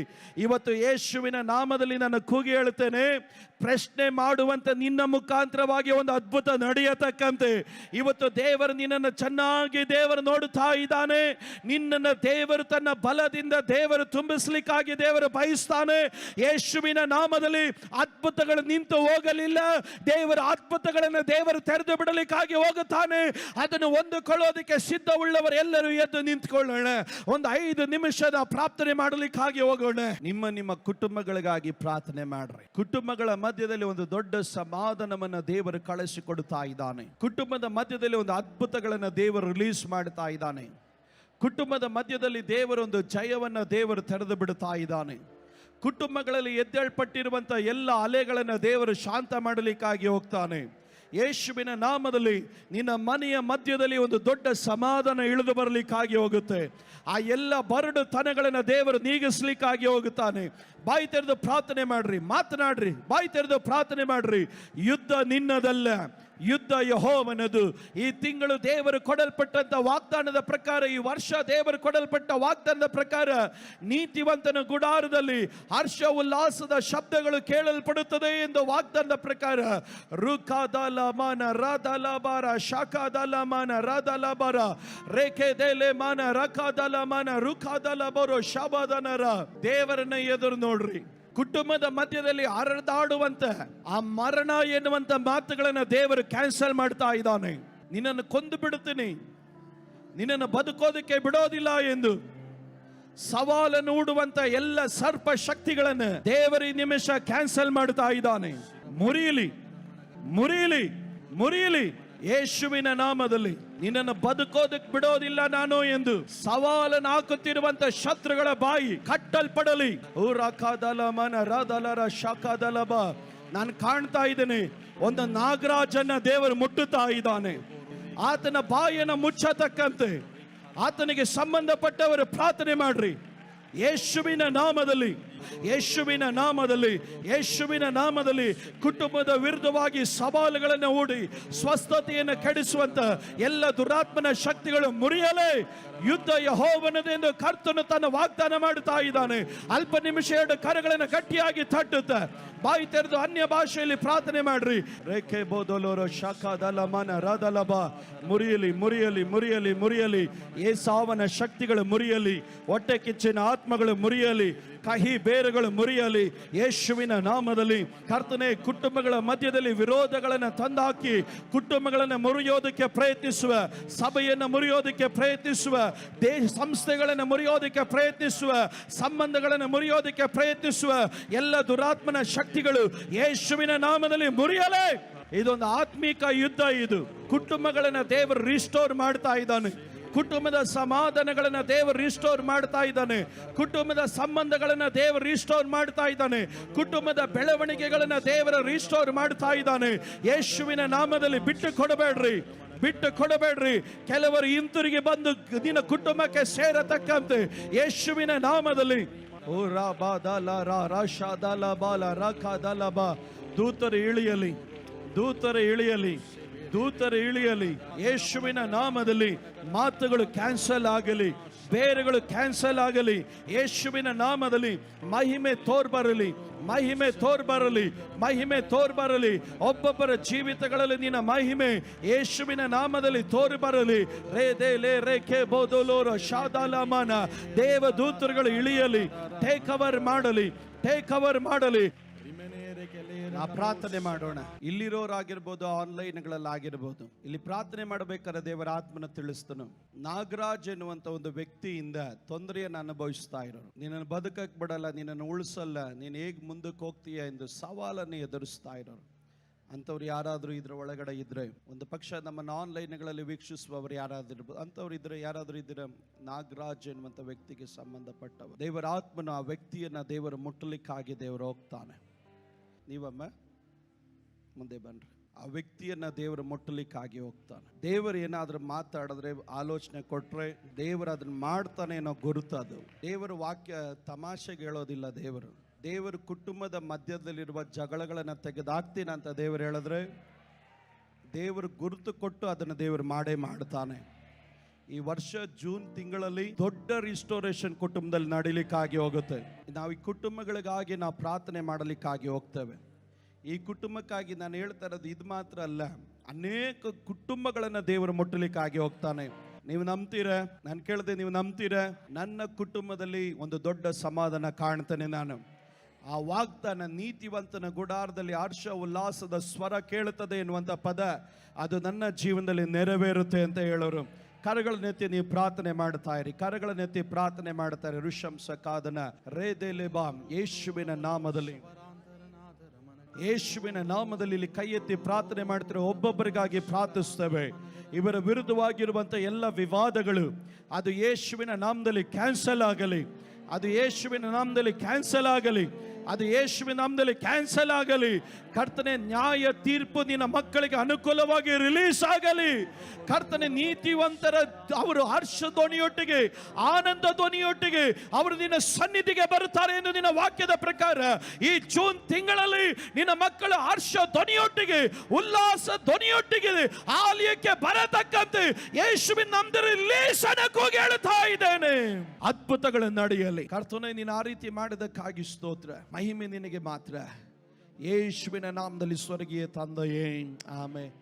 ಇವತ್ತು ಯೇಸುವಿನ ನಾಮದಲ್ಲಿ ನಾನು ಕೂಗಿ ಹೇಳುತ್ತೇನೆ, ಪ್ರಶ್ನೆ ಮಾಡುವಂತ ನಿನ್ನ ಮುಖಾಂತರವಾಗಿ ಒಂದು ಅದ್ಭುತ ನಡೆಯತಕ್ಕಂತೆ ಇವತ್ತು ದೇವರು ನಿನ್ನನ್ನು ಚೆನ್ನಾಗಿ ದೇವರು ನೋಡುತ್ತಾ ಇದ್ದಾನೆ. ನಿನ್ನನ್ನು ದೇವರು ತನ್ನ ಬಲದಿಂದ ದೇವರು ತುಂಬಿಸ್ಲಿಕ್ಕಾಗಿ ದೇವರು ಬಯಸ್ತಾನೆ. ಯೇಸುವಿನ ನಾಮದಲ್ಲಿ ಅದ್ಭುತಗಳು ನಿಂತು ಹೋಗಲಿಲ್ಲ. ದೇವರ ಅದ್ಭುತಗಳನ್ನು ದೇವರು ತೆರೆದು ಬಿಡಲಿಕ್ಕಾಗಿ ಹೋಗುತ್ತಾನೆ. ಅದನ್ನು ಹೊಂದಿಕೊಳ್ಳೋದಕ್ಕೆ ಸಿದ್ಧವುಳ್ಳವರೆಲ್ಲರೂ ಎದ್ದು ನಿಂತ್ಕೊಳ್ಳೋಣ. ಒಂದು 5 ನಿಮಿಷದ ಪ್ರಾರ್ಥನೆ ಮಾಡಲಿಕ್ಕಾಗಿ ಹೋಗೋಣ. ನಿಮ್ಮ ಕುಟುಂಬಗಳಿಗಾಗಿ ಪ್ರಾರ್ಥನೆ ಮಾಡ್ರಿ. ಕುಟುಂಬಗಳ ಮಧ್ಯದಲ್ಲಿ ಒಂದು ದೊಡ್ಡ ಸಮಾಧಾನವನ್ನ ದೇವರು ಕಳಿಸಿಕೊಡುತ್ತಾ ಇದ್ದಾನೆ. ಕುಟುಂಬದ ಮಧ್ಯದಲ್ಲಿ ಒಂದು ಅದ್ಭುತಗಳನ್ನ ದೇವರು ರಿಲೀಸ್ ಮಾಡ್ತಾ ಇದ್ದಾನೆ. ಕುಟುಂಬದ ಮಧ್ಯದಲ್ಲಿ ದೇವರು ಒಂದು ಜಯವನ್ನ ದೇವರು ತೆರೆದು ಬಿಡುತ್ತಾ ಇದ್ದಾನೆ. ಕುಟುಂಬಗಳಲ್ಲಿ ಎದ್ದೇಳ್ಪಟ್ಟಿರುವಂತ ಎಲ್ಲ ಅಲೆಗಳನ್ನು ದೇವರು ಶಾಂತ ಮಾಡಲಿಕ್ಕಾಗಿ ಹೋಗ್ತಾನೆ. ಯೇಸುವಿನ ನಾಮದಲ್ಲಿ ನಿನ್ನ ಮನೆಯ ಮಧ್ಯದಲ್ಲಿ ಒಂದು ದೊಡ್ಡ ಸಮಾಧಾನ ಇಳಿದು ಬರಲಿಕ್ಕಾಗಿ ಹೋಗುತ್ತೆ. ಆ ಎಲ್ಲ ಬರಡುತನಗಳನ್ನು ದೇವರು ನೀಗಿಸ್ಲಿಕ್ಕಾಗಿ ಹೋಗುತ್ತಾನೆ. ಬಾಯಿ ತೆರೆದು ಪ್ರಾರ್ಥನೆ ಮಾಡ್ರಿ, ಮಾತನಾಡ್ರಿ, ಬಾಯಿ ತೆರೆದು ಪ್ರಾರ್ಥನೆ ಮಾಡ್ರಿ. ಯುದ್ಧ ನಿನ್ನದಲ್ಲ, ಯುದ್ಧ ಯೆಹೋವನದು. ಈ ತಿಂಗಳು ದೇವರು ಕೊಡಲ್ಪಟ್ಟಂತ ವಾಗ್ದಾನದ ಪ್ರಕಾರ, ಈ ವರ್ಷ ದೇವರು ಕೊಡಲ್ಪಟ್ಟ ವಾಗ್ದಾನದ ಪ್ರಕಾರ ನೀತಿವಂತನ ಗುಡಾರದಲ್ಲಿ ಹರ್ಷ ಉಲ್ಲಾಸದ ಶಬ್ದಗಳು ಕೇಳಲ್ಪಡುತ್ತದೆ ಎಂದು ವಾಗ್ದಾನದ ಪ್ರಕಾರ ರುಕಾದಲ ಮಾನ ರಾದಲ ಬಾರ ಶಾಖಾದಲ ಮಾನ ರಾದಲ ಬಾರ ರೇಖೆ ದೇಲೆ ಮಾನ ರಕಾದಲ ಮಾನ ರುಕಾದಲ ಬರೋ ಶಾಬಾದನರ. ದೇವರನ್ನ ಎದುರು ನೋಡ್ರಿ. ಕುಟುಂಬದ ಮಧ್ಯದಲ್ಲಿ ಹರಿದಾಡುವಂತ ಆ ಮರಣ ಎನ್ನುವಂತ ಮಾತುಗಳನ್ನು ದೇವರು ಕ್ಯಾನ್ಸಲ್ ಮಾಡ್ತಾ ಇದ್ದಾನೆ. ನಿನ್ನನ್ನು ಕೊಂದು ಬಿಡುತ್ತೀನಿ, ನಿನ್ನನ್ನು ಬದುಕೋದಕ್ಕೆ ಬಿಡೋದಿಲ್ಲ ಎಂದು ಸವಾಲನ್ನು ಹೂಡುವಂತ ಎಲ್ಲ ಸರ್ಪ ಶಕ್ತಿಗಳನ್ನು ದೇವರು ಈ ನಿಮಿಷ ಕ್ಯಾನ್ಸಲ್ ಮಾಡ್ತಾ ಇದ್ದಾನೆ. ಮುರಿಯಲಿ, ಮುರಿಯಲಿ, ಮುರಿಯಲಿ. ಯೇಸುವಿನ ನಾಮದಲ್ಲಿ ನಿನ್ನನ್ನು ಬದುಕೋದಕ್ಕೆ ಬಿಡೋದಿಲ್ಲ ನಾನು ಎಂದು ಸವಾಲನ್ನು ಹಾಕುತ್ತಿರುವಂತ ಶತ್ರುಗಳ ಬಾಯಿ ಕಟ್ಟಲ್ಪಡಲಿ. ನಾನು ಕಾಣ್ತಾ ಇದ್ದೇನೆ, ಒಂದು ನಾಗರಾಜನ ದೇವರು ಮುಟ್ಟುತ್ತಾ ಇದ್ದಾನೆ. ಆತನ ಬಾಯನ್ನು ಮುಚ್ಚತಕ್ಕಂತೆ ಆತನಿಗೆ ಸಂಬಂಧಪಟ್ಟವರು ಪ್ರಾರ್ಥನೆ ಮಾಡ್ರಿ. ಯೇಸುವಿನ ನಾಮದಲ್ಲಿ, ಯೇಸುವಿನ ನಾಮದಲ್ಲಿ, ಯೇಸುವಿನ ನಾಮದಲ್ಲಿ ಕುಟುಂಬದ ವಿರುದ್ಧವಾಗಿ ಸವಾಲುಗಳನ್ನು ಹೂಡಿ ಸ್ವಸ್ಥತೆಯನ್ನು ಕೆಡಿಸುವಂತ ಎಲ್ಲ ದುರಾತ್ಮನ ಶಕ್ತಿಗಳು ಮುರಿಯಲೇ. ಯುದ್ಧ ಯೆಹೋವನದೆಂದು ಕರ್ತನು ತನ್ನ ವಾಗ್ದಾನ ಮಾಡುತ್ತಾ ಇದ್ದಾನೆ. ಅಲ್ಪ ನಿಮಿಷ 2 ಕರಗಳನ್ನು ಗಟ್ಟಿಯಾಗಿ ತಟ್ಟುತ್ತ ಬಾಯಿ ತೆರೆದು ಅನ್ಯ ಭಾಷೆಯಲ್ಲಿ ಪ್ರಾರ್ಥನೆ ಮಾಡ್ರಿ. ರೇಖೆ ಬೋದಲೋರ ಶಾಖಾದಲ ಮನ ರಾದಲಬ. ಮುರಿಯಲಿ, ಮುರಿಯಲಿ, ಮುರಿಯಲಿ, ಮುರಿಯಲಿ. ಏಸಾವನ ಶಕ್ತಿಗಳು ಮುರಿಯಲಿ. ಹೊಟ್ಟೆ ಕಿಚ್ಚಿನ ಆತ್ಮಗಳು ಮುರಿಯಲಿ. ಕಹಿ ಬೇರುಗಳು ಮುರಿಯಲಿ. ಯೇಸುವಿನ ನಾಮದಲ್ಲಿ ಕರ್ತನೆ, ಕುಟುಂಬಗಳ ಮಧ್ಯದಲ್ಲಿ ವಿರೋಧಗಳನ್ನು ತಂದಾಕಿ ಕುಟುಂಬಗಳನ್ನು ಮುರಿಯೋದಕ್ಕೆ ಪ್ರಯತ್ನಿಸುವ, ಸಭೆಯನ್ನು ಮುರಿಯೋದಕ್ಕೆ ಪ್ರಯತ್ನಿಸುವ, ದೇಶ ಸಂಸ್ಥೆಗಳನ್ನು ಮುರಿಯೋದಕ್ಕೆ ಪ್ರಯತ್ನಿಸುವ, ಸಂಬಂಧಗಳನ್ನು ಮುರಿಯೋದಕ್ಕೆ ಪ್ರಯತ್ನಿಸುವ ಎಲ್ಲ ದುರಾತ್ಮನ ಶಕ್ತಿಗಳು ಯೇಸುವಿನ ನಾಮದಲ್ಲಿ ಮುರಿಯಲೇ. ಇದೊಂದು ಆತ್ಮಿಕ ಯುದ್ಧ. ಇದು ಕುಟುಂಬಗಳನ್ನು ದೇವರು ರಿಸ್ಟೋರ್ ಮಾಡ್ತಾ ಇದ್ದಾನೆ. ಕುಟುಂಬದ ಸಮಾಧಾನಗಳನ್ನು ದೇವರು ರಿಸ್ಟೋರ್ ಮಾಡ್ತಾ ಇದ್ದಾನೆ. ಕುಟುಂಬದ ಸಂಬಂಧಗಳನ್ನು ದೇವರು ರಿಸ್ಟೋರ್ ಮಾಡ್ತಾ ಇದ್ದಾನೆ. ಕುಟುಂಬದ ಬೆಳವಣಿಗೆಗಳನ್ನು ದೇವರು ರಿಸ್ಟೋರ್ ಮಾಡ್ತಾ ಇದ್ದಾನೆ. ಯೇಸುವಿನ ನಾಮದಲ್ಲಿ ಬಿಟ್ಟು ಕೊಡಬೇಡ್ರಿ, ಬಿಟ್ಟು ಕೊಡಬೇಡ್ರಿ. ಕೆಲವರು ಹಿಂತಿರುಗಿ ಬಂದು ನಿನ್ನ ಕುಟುಂಬಕ್ಕೆ ಸೇರತಕ್ಕಂತೆ ಯೇಸುವಿನ ನಾಮದಲ್ಲಿ ಓ ರಾಬಾದಲ ರಾಶಾದಲ ಬಾಲ ರಾಖಾದಲ ಬಾ. ದೂತರು ಇಳಿಯಲಿ, ದೂತರು ಇಳಿಯಲಿ, ದೂತರು ಇಳಿಯಲಿ. ಯೇಸುವಿನ ನಾಮದಲ್ಲಿ ಮಾತುಗಳು ಕ್ಯಾನ್ಸಲ್ ಆಗಲಿ, ಬೇರುಗಳು ಕ್ಯಾನ್ಸಲ್ ಆಗಲಿ. ಯೇಸುವಿನ ನಾಮದಲ್ಲಿ ಮಹಿಮೆ ತೋರ್ಬರಲಿ, ಮಹಿಮೆ ತೋರ್ಬರಲಿ, ಮಹಿಮೆ ತೋರ್ಬರಲಿ. ಒಬ್ಬೊಬ್ಬರ ಜೀವಿತಗಳಲ್ಲಿ ನಿನ್ನ ಮಹಿಮೆ ಯೇಸುವಿನ ನಾಮದಲ್ಲಿ ತೋರ್ಬರಲಿ. ರೇ ದೇ ಲೇ ರೇಖೆ ಬೋದೋಲೋರ ಶಾದಾಲಮಾನ. ದೇವದೂತರುಗಳು ಇಳಿಯಲಿ, ಟೇಕ್ ಓವರ್ ಮಾಡಲಿ, ಟೇಕ್ ಓವರ್ ಮಾಡಲಿ. ಪ್ರಾರ್ಥನೆ ಮಾಡೋಣ. ಇಲ್ಲಿರೋರಾಗಿರ್ಬೋದು, ಆನ್ಲೈನ್ಗಳಲ್ಲಾಗಿರ್ಬೋದು, ಇಲ್ಲಿ ಪ್ರಾರ್ಥನೆ ಮಾಡಬೇಕಾದ್ರೆ ದೇವರ ಆತ್ಮನ ತಿಳಿಸ್ತನು. ನಾಗರಾಜ್ ಎನ್ನುವಂತ ಒಂದು ವ್ಯಕ್ತಿಯಿಂದ ತೊಂದರೆಯನ್ನು ಅನುಭವಿಸ್ತಾ ಇರೋರು, ನಿನ್ನನ್ನು ಬದುಕಕ್ಕೆ ಬಿಡಲ್ಲ, ನಿನ್ನನ್ನು ಉಳಿಸಲ್ಲ, ನೀನು ಹೇಗೆ ಮುಂದಕ್ಕೆ ಹೋಗ್ತೀಯ ಎಂದು ಸವಾಲನ್ನು ಎದುರಿಸ್ತಾ ಇರೋರು ಅಂಥವ್ರು ಯಾರಾದರೂ ಇದ್ರ ಒಳಗಡೆ ಇದ್ರೆ, ಒಂದು ಪಕ್ಷ ನಮ್ಮನ್ನು ಆನ್ಲೈನ್ಗಳಲ್ಲಿ ವೀಕ್ಷಿಸುವವರು ಯಾರಾದ್ರೂ ಇರ್ಬೋದು, ಅಂಥವ್ರು ಇದ್ರೆ, ಯಾರಾದರೂ ಇದ್ರೆ, ನಾಗರಾಜ್ ಎನ್ನುವಂಥ ವ್ಯಕ್ತಿಗೆ ಸಂಬಂಧಪಟ್ಟವರು ದೇವರ ಆತ್ಮನು ಆ ವ್ಯಕ್ತಿಯನ್ನ ದೇವರು ಮುಟ್ಟಲಿಕ್ಕಾಗಿ ದೇವರು ಹೋಗ್ತಾನೆ. ನೀವಮ್ಮ ಮುಂದೆ ಬನ್ರಿ. ಆ ವ್ಯಕ್ತಿಯನ್ನ ದೇವರು ಮುಟ್ಟಲಿಕ್ಕಾಗಿ ಹೋಗ್ತಾನೆ. ದೇವರು ಏನಾದ್ರೂ ಮಾತಾಡಿದ್ರೆ, ಆಲೋಚನೆ ಕೊಟ್ರೆ ದೇವರು ಅದನ್ನ ಮಾಡ್ತಾನೆ ಅನ್ನೋ ಗುರುತು ಅದು. ದೇವರು ವಾಕ್ಯ ತಮಾಷೆಗೆ ಹೇಳೋದಿಲ್ಲ. ದೇವರು ಕುಟುಂಬದ ಮಧ್ಯದಲ್ಲಿರುವ ಜಗಳಗಳನ್ನು ತೆಗೆದಾಕ್ತೀನಿ ಅಂತ ದೇವರು ಹೇಳಿದ್ರೆ ದೇವರು ಗುರುತು ಕೊಟ್ಟು ಅದನ್ನು ದೇವರು ಮಾಡೇ ಮಾಡ್ತಾನೆ. ಈ ವರ್ಷ ಜೂನ್ ತಿಂಗಳಲ್ಲಿ ದೊಡ್ಡ ರಿಸ್ಟೋರೇಷನ್ ಕುಟುಂಬದಲ್ಲಿ ನಡೀಲಿಕ್ಕಾಗಿ ಹೋಗುತ್ತೆ. ನಾವು ಈ ಕುಟುಂಬಗಳಿಗಾಗಿ ನಾವು ಪ್ರಾರ್ಥನೆ ಮಾಡಲಿಕ್ಕಾಗಿ ಹೋಗ್ತೇವೆ. ಈ ಕುಟುಂಬಕ್ಕಾಗಿ ನಾನು ಹೇಳ್ತಾ ಇರೋದು ಇದು ಮಾತ್ರ ಅಲ್ಲ, ಅನೇಕ ಕುಟುಂಬಗಳನ್ನು ದೇವರು ಮುಟ್ಟಲಿಕ್ಕಾಗಿ ಹೋಗ್ತಾನೆ. ನೀವು ನಂಬ್ತೀರ? ನಾನು ಕೇಳಿದೆ, ನೀವು ನಂಬ್ತೀರ? ನನ್ನ ಕುಟುಂಬದಲ್ಲಿ ಒಂದು ದೊಡ್ಡ ಸಮಾಧಾನ ಕಾಣ್ತಾನೆ ನಾನು. ಆ ವಾಗ್ದಾನ, ನೀತಿವಂತನ ಗುಡಾರದಲ್ಲಿ ಹರ್ಷ ಉಲ್ಲಾಸದ ಸ್ವರ ಕೇಳುತ್ತದೆ ಎನ್ನುವಂಥ ಪದ, ಅದು ನನ್ನ ಜೀವನದಲ್ಲಿ ನೆರವೇರುತ್ತೆ ಅಂತ ಹೇಳೋರು. ಕರಗಳನ್ನೆತ್ತಿ ನೀವು ಪ್ರಾರ್ಥನೆ ಮಾಡ್ತಾ ಇರಿ, ಕರಗಳನ್ನೆತ್ತಿ ಪ್ರಾರ್ಥನೆ ಮಾಡ್ತಾ ಇರಿ. ಋಷಂಸ ಕಾದನ ರೇದೆಲೆಬಾಮ್, ಯೇಸುವಿನ ನಾಮದಲ್ಲಿ, ಯೇಸುವಿನ ನಾಮದಲ್ಲಿ ಇಲ್ಲಿ ಕೈ ಎತ್ತಿ ಪ್ರಾರ್ಥನೆ ಮಾಡ್ತಾರೆ. ಒಬ್ಬೊಬ್ಬರಿಗಾಗಿ ಪ್ರಾರ್ಥಿಸ್ತೇವೆ. ಇವರ ವಿರುದ್ಧವಾಗಿರುವಂಥ ಎಲ್ಲ ವಿವಾದಗಳು ಅದು ಯೇಸುವಿನ ನಾಮದಲ್ಲಿ ಕ್ಯಾನ್ಸಲ್ ಆಗಲಿ, ಅದು ಯೇಸುವಿನ ನಾಮದಲ್ಲಿ ಕ್ಯಾನ್ಸಲ್ ಆಗಲಿ, ಅದು ಯೇಸುವಿನ ನಾಮದಲ್ಲಿ ಕ್ಯಾನ್ಸಲ್ ಆಗಲಿ. ಕರ್ತನೆ, ನ್ಯಾಯ ತೀರ್ಪು ನಿನ್ನ ಮಕ್ಕಳಿಗೆ ಅನುಕೂಲವಾಗಿ ರಿಲೀಸ್ ಆಗಲಿ. ಕರ್ತನೆ, ನೀತಿವಂತರ ಅವರು ಹರ್ಷ ಧ್ವನಿಯೊಟ್ಟಿಗೆ, ಆನಂದ ಧ್ವನಿಯೊಟ್ಟಿಗೆ ಅವರು ನಿನ್ನ ಸನ್ನಿಧಿಗೆ ಬರುತ್ತಾರೆ ಎಂದು ನಿನ್ನ ವಾಕ್ಯದ ಪ್ರಕಾರ ಈ ಜೂನ್ ತಿಂಗಳಲ್ಲಿ ನಿನ್ನ ಮಕ್ಕಳ ಹರ್ಷ ಧ್ವನಿಯೊಟ್ಟಿಗೆ, ಉಲ್ಲಾಸ ಧ್ವನಿಯೊಟ್ಟಿಗೆ ಆಲಯಕ್ಕೆ ಬರತಕ್ಕಂತೆ ಯೇಸುವಿನ ನಾಮದಲ್ಲಿ ರಿಲೀಸ್ ಅನ್ನೋಕೆ ಹೇಳ್ತಾ ಇದ್ದೇನೆ. ಅದ್ಭುತಗಳು ನಡೆಯಲಿ. ಕರ್ತನೆ, ನೀನು ಆ ರೀತಿ ಮಾಡಿದಕ್ಕಾಗಿ ಸ್ತೋತ್ರ, ಮಹಿಮೆ ನಿನಗೆ ಮಾತ್ರ. ಯೇಸುವಿನ ನಾಮದಲ್ಲಿ ಸ್ವರ್ಗೀಯ ತಂದೆಯೇ, ಆಮೆನ್.